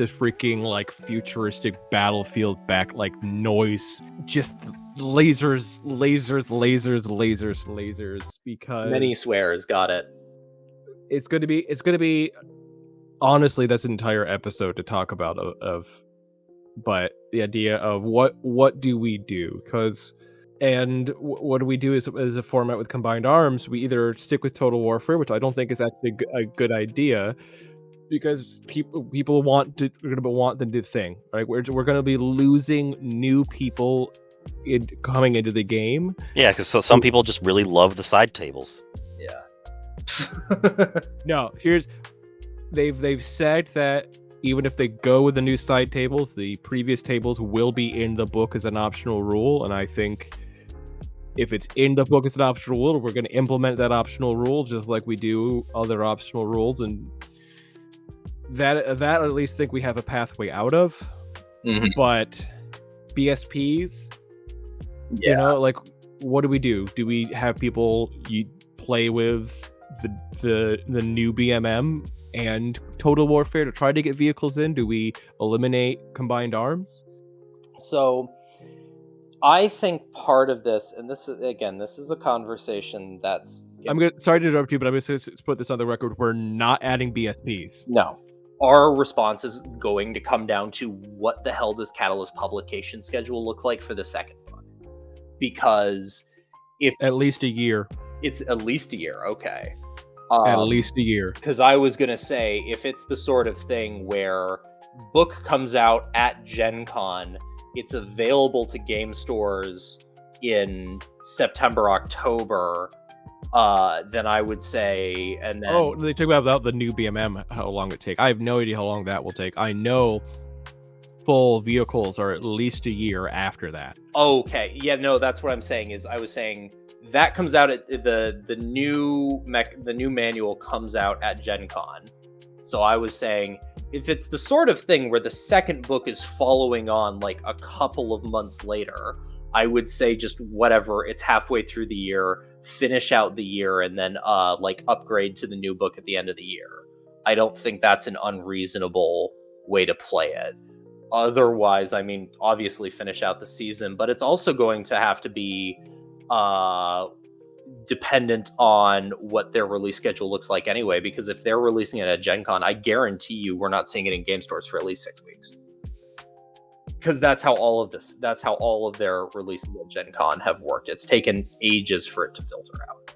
S1: a freaking like futuristic Battlefield back like noise, just lasers, because
S3: many swears. Got it.
S1: It's gonna be honestly, that's an entire episode to talk about but the idea of what do we do, and what do we do as a format with combined arms? We either stick with Total Warfare, which I don't think is actually a good idea, because people are going to want the new thing, right? We're going to be losing new people coming into the game.
S2: Yeah, because some people just really love the side tables.
S3: Yeah.
S1: No, they've said that even if they go with the new side tables, the previous tables will be in the book as an optional rule, and I think if it's in the book as an optional rule, we're going to implement that optional rule just like we do other optional rules, and that at least think we have a pathway out of.
S3: Mm-hmm.
S1: But BSPs,
S3: yeah.
S1: You know, like, what do we do? Do we have people play with the new BMM and Total Warfare to try to get vehicles in? Do we eliminate combined arms?
S3: So I think part of this, and this is a conversation that's...
S1: Sorry to interrupt you, but I'm going to put this on the record. We're not adding BSPs.
S3: No. Our response is going to come down to what the hell does Catalyst publication schedule look like for the second book? Because if...
S1: At least a year.
S3: It's at least a year, okay.
S1: At least a year.
S3: Because I was going to say, if it's the sort of thing where book comes out at Gen Con, it's available to game stores in September, October, then I would say, and then
S1: Oh, they talk about the new BMM, how long it take. I have no idea how long that will take. I know full vehicles are at least a year after that.
S3: Okay, yeah, no, that's what I'm saying. Is I was saying that comes out at the new manual comes out at Gen Con. So I was saying if it's the sort of thing where the second book is following on like a couple of months later, I would say just whatever, it's halfway through the year, finish out the year, and then like upgrade to the new book at the end of the year. I don't think that's an unreasonable way to play it. Otherwise, I mean, obviously finish out the season, but it's also going to have to be dependent on what their release schedule looks like anyway, because if they're releasing it at Gen Con, I guarantee you we're not seeing it in game stores for at least 6 weeks. Because that's how all of their releases at Gen Con have worked. It's taken ages for it to filter out.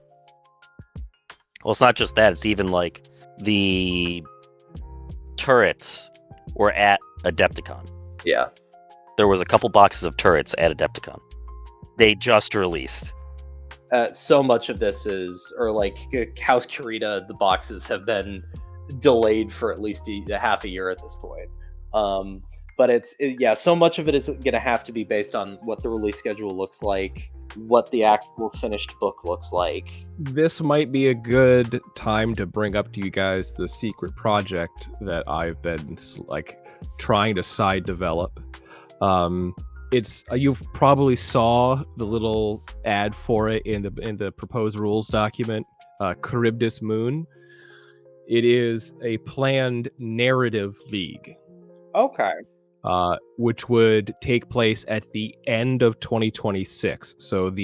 S2: Well, it's not just that. It's even like the turrets were at Adepticon.
S3: Yeah.
S2: There was a couple boxes of turrets at Adepticon. They just released.
S3: So much of this is, or like House Kurita, the boxes have been delayed for at least a half a year at this point. But so much of it is going to have to be based on what the release schedule looks like, what the actual finished book looks like.
S1: This might be a good time to bring up to you guys the secret project that I've been like trying to side develop. It's you've probably saw the little ad for it in the proposed rules document, Charybdis Moon. It is a planned narrative league.
S3: Okay.
S1: Which would take place at the end of 2026. So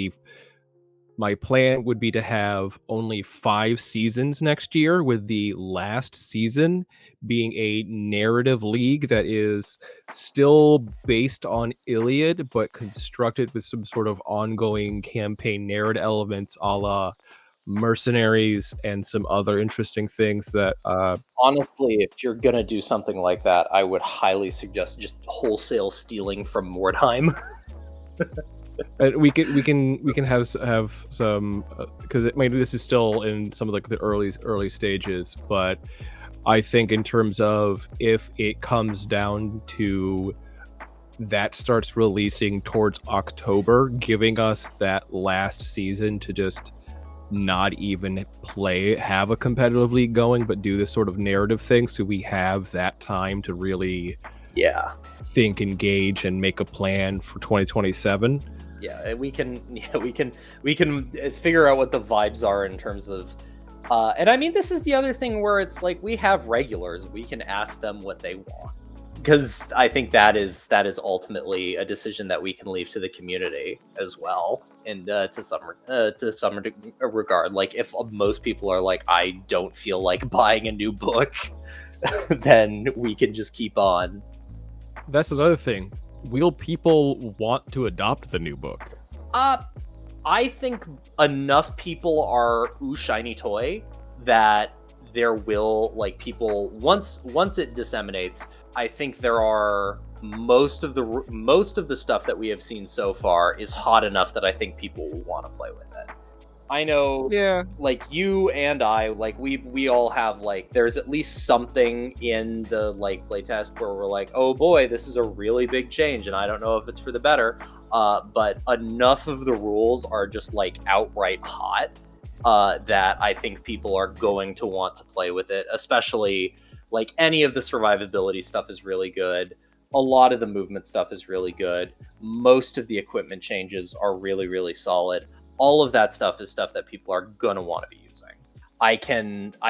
S1: my plan would be to have only 5 seasons next year, with the last season being a narrative league that is still based on Iliad, but constructed with some sort of ongoing campaign narrative elements, a la Mercenaries and some other interesting things that
S3: honestly, if you're gonna do something like that, I would highly suggest just wholesale stealing from Mordheim.
S1: we can have some because maybe this is still in some of like the early stages, but I think in terms of if it comes down to that starts releasing towards October, giving us that last season to just not even have a competitive league going, but do this sort of narrative thing, so we have that time to really think, engage, and make a plan for 2027.
S3: We can figure out what the vibes are in terms of and I mean, this is the other thing where it's like we have regulars, we can ask them what they want, because I think that is ultimately a decision that we can leave to the community as well. And to some regard, like if most people are like, I don't feel like buying a new book, then we can just keep on.
S1: That's another thing. Will people want to adopt the new book?
S3: I think enough people are shiny toy that there will, like, people once it disseminates. I think there are most of the stuff that we have seen so far is hot enough that I think people will want to play with it. I know, like you and I, like we all have, like, there's at least something in the like playtest where we're like, oh boy, this is a really big change, and I don't know if it's for the better. But enough of the rules are just like outright hot that I think people are going to want to play with it, especially like any of the survivability stuff is really good. A lot of the movement stuff is really good. Most of the equipment changes are really, really solid. All of that stuff is stuff that people are going to want to be using. I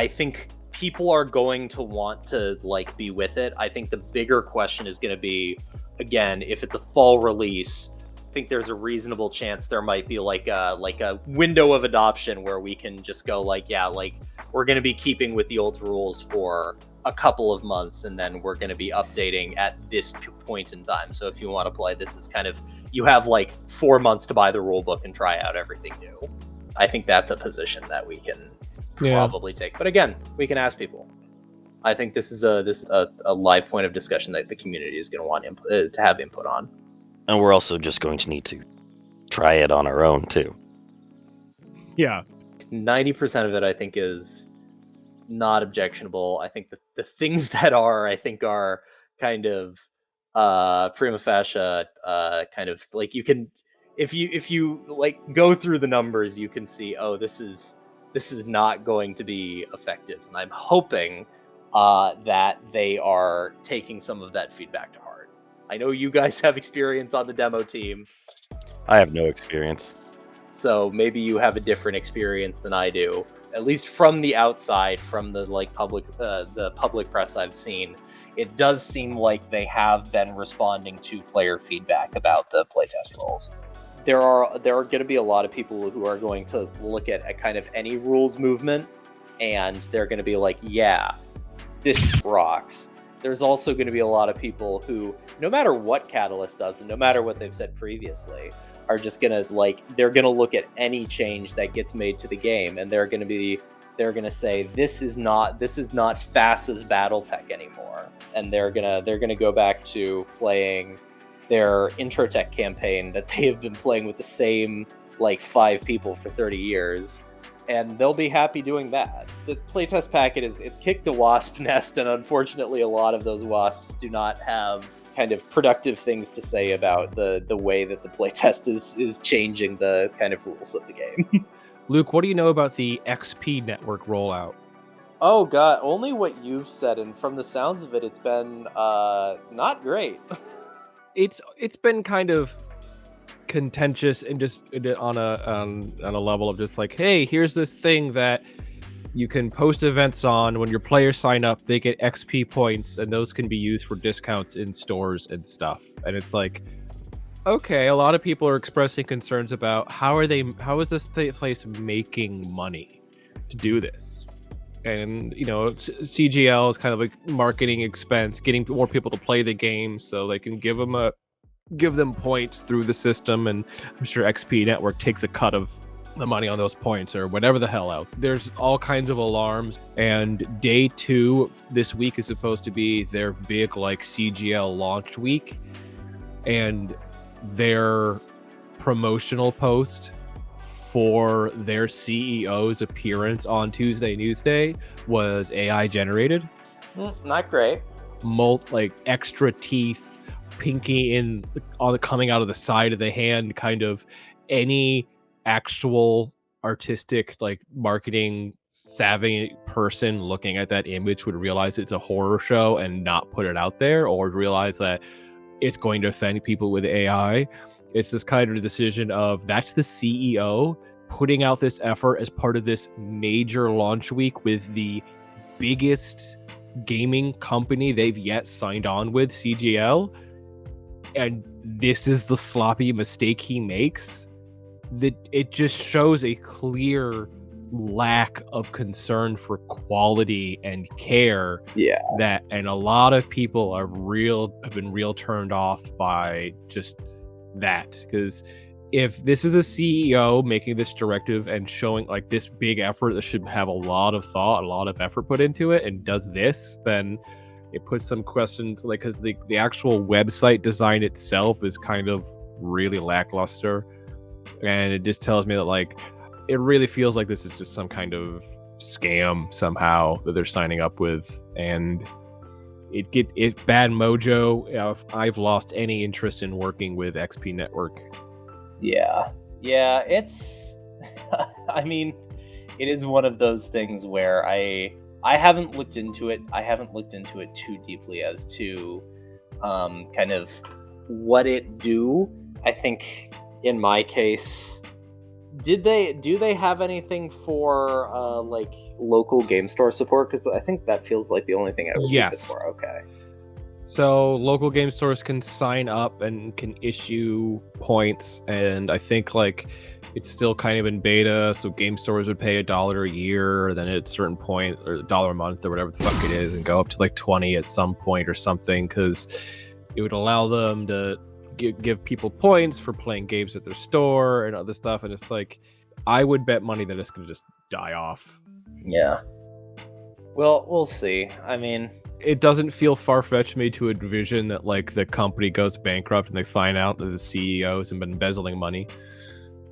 S3: think people are going to want to like be with it. I think the bigger question is going to be, again, if it's a fall release, I think there's a reasonable chance there might be like a window of adoption where we can just go like, yeah, like we're going to be keeping with the old rules for a couple of months, and then we're going to be updating at this point in time. So if you want to play, this is kind of, you have like 4 months to buy the rule book and try out everything new. I think that's a position that we can probably take. But again, we can ask people. I think this is a live point of discussion that the community is going to want to have input on.
S2: And we're also just going to need to try it on our own too.
S1: Yeah.
S3: 90% of it, I think, is not objectionable. I think the things that are, I think, are kind of prima facie, kind of like you can, if you like go through the numbers, you can see, oh, this is not going to be effective, and I'm hoping that they are taking some of that feedback to heart. I know you guys have experience on the demo team,
S2: I have no experience.
S3: so maybe you have a different experience than I do. At least from the outside, from the public press I've seen, it does seem like they have been responding to player feedback about the playtest roles. There are going to be a lot of people who are going to look at kind of any rules movement, and they're going to be like, yeah, this rocks. There's also going to be a lot of people who, no matter what Catalyst does, and no matter what they've said previously, are just going to they're going to look at any change that gets made to the game, and they're going to say, this is not fastest BattleTech anymore, and they're going to go back to playing their intro tech campaign that they have been playing with the same 5 people for 30 years, and they'll be happy doing that. The playtest packet it's kicked a wasp nest, and unfortunately a lot of those wasps do not have kind of productive things to say about the way that the playtest is changing the kind of rules of the game.
S1: Luke, what do you know about the XP network rollout?
S3: Oh god, only what you've said, and from the sounds of it, it's been not great.
S1: It's been kind of contentious and just on a level of just like, hey, here's this thing that you can post events on. When your players sign up, they get XP points, and those can be used for discounts in stores and stuff. And it's like, okay, a lot of people are expressing concerns about how is this place making money to do this? And CGL is kind of like marketing expense, getting more people to play the game so they can give them points through the system, and I'm sure XP Network takes a cut of the money on those points or whatever the hell out. There's all kinds of alarms, and day 2 this week is supposed to be their big CGL launch week, and their promotional post for their CEO's appearance on Tuesday Newsday was AI generated.
S3: Not great.
S1: Extra teeth, pinky coming out of the side of the hand, kind of any actual artistic marketing savvy person looking at that image would realize it's a horror show and not put it out there, or realize that it's going to offend people with AI. It's this kind of decision of that's the CEO putting out this effort as part of this major launch week with the biggest gaming company they've yet signed on with, CGL, and this is the sloppy mistake he makes. That it just shows a clear lack of concern for quality and care.
S3: Yeah.
S1: And a lot of people have been real turned off by just that, because if this is a CEO making this directive and showing this big effort that should have a lot of thought, a lot of effort put into it, and does this, then it puts some questions, because the actual website design itself is kind of really lackluster, and it just tells me that it really feels like this is just some kind of scam somehow that they're signing up with, and it bad mojo. I've lost any interest in working with XP Network.
S3: Yeah, it's I mean, it is one of those things where I haven't looked into it. I haven't looked into it too deeply as to kind of what it do. I think in my case, do they have anything for local game store support? Because I think that feels like the only thing I would use it for. Okay.
S1: So local game stores can sign up and can issue points, and I think it's still kind of in beta, so game stores would pay $1 a year, then at a certain point, or $1 a month or whatever the fuck it is, and go up to 20 at some point or something, because it would allow them to give people points for playing games at their store and other stuff. And it's I would bet money that it's going to just die off.
S3: Yeah. Well, we'll see. I mean,
S1: it doesn't feel far-fetched to me to envision that the company goes bankrupt and they find out that the CEO has been embezzling money.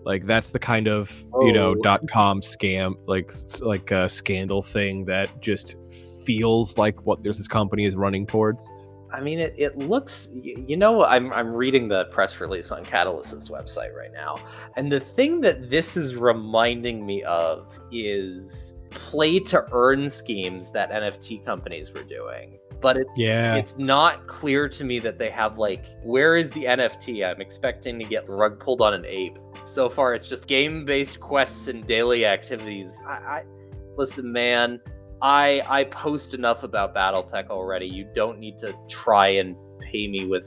S1: Like that's the kind of
S3: Oh.
S1: .com scam, like a scandal thing that just feels like what this company is running towards.
S3: I mean, it looks. I'm reading the press release on Catalyst's website right now, and the thing that this is reminding me of is play to earn schemes that NFT companies were doing. But it's not clear to me that they have where is the NFT? I'm expecting to get the rug pulled on an ape. So far, it's just game-based quests and daily activities. I listen, man. I post enough about BattleTech already. You don't need to try and pay me with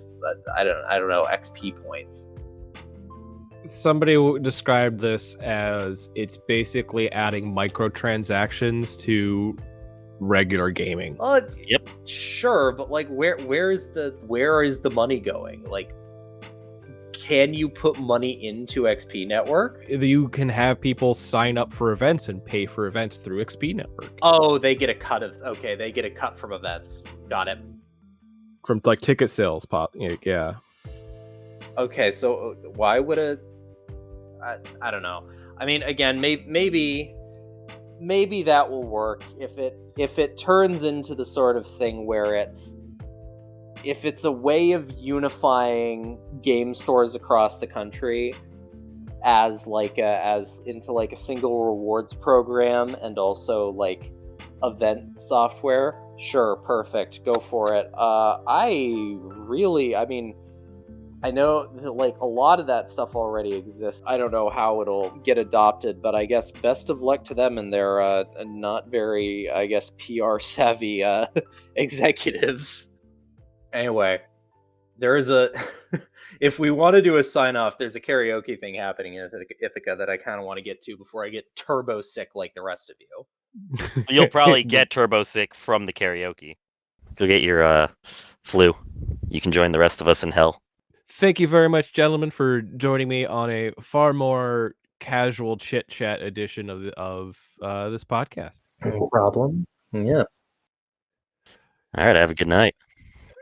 S3: I don't know XP points.
S1: Somebody described this as it's basically adding microtransactions to regular gaming.
S2: Yep.
S3: Sure, but where is the money going? Can you put money into XP Network?
S1: You can have people sign up for events and pay for events through XP Network.
S3: Oh, they get a cut from events. Got it.
S1: From ticket sales, yeah.
S3: Okay, so why would I don't know. I mean, again, maybe that will work if it turns into the sort of thing where if it's a way of unifying game stores across the country as into a single rewards program and also event software, sure, perfect, go for it. I know that, a lot of that stuff already exists. I don't know how it'll get adopted, but I guess best of luck to them and their not very, I guess, PR savvy executives. Anyway, there is if we want to do a sign off, there's a karaoke thing happening in Ithaca that I kind of want to get to before I get turbo sick like the rest of you.
S2: You'll probably get turbo sick from the karaoke. Go get your flu. You can join the rest of us in hell.
S1: Thank you very much, gentlemen, for joining me on a far more casual chit chat edition of this podcast.
S3: No problem. Yeah.
S2: All right. Have a good night.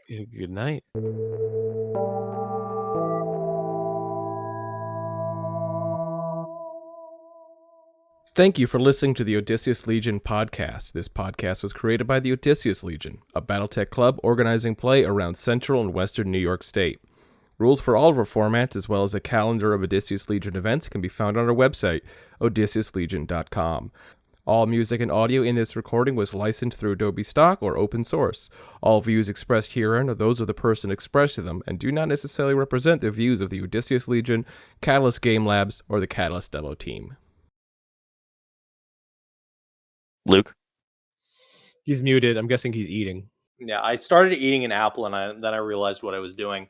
S1: Good night. Thank you for listening to the Odysseus Legion podcast. This podcast was created by the Odysseus Legion, a BattleTech club organizing play around Central and Western New York State. Rules for all of our formats, as well as a calendar of Odysseus Legion events, can be found on our website, odysseuslegion.com. All music and audio in this recording was licensed through Adobe Stock or open source. All views expressed herein are those of the person expressing them and do not necessarily represent the views of the Odysseus Legion, Catalyst Game Labs, or the Catalyst demo team.
S2: Luke?
S1: He's muted. I'm guessing he's eating.
S3: Yeah, I started eating an apple and then I realized what I was doing.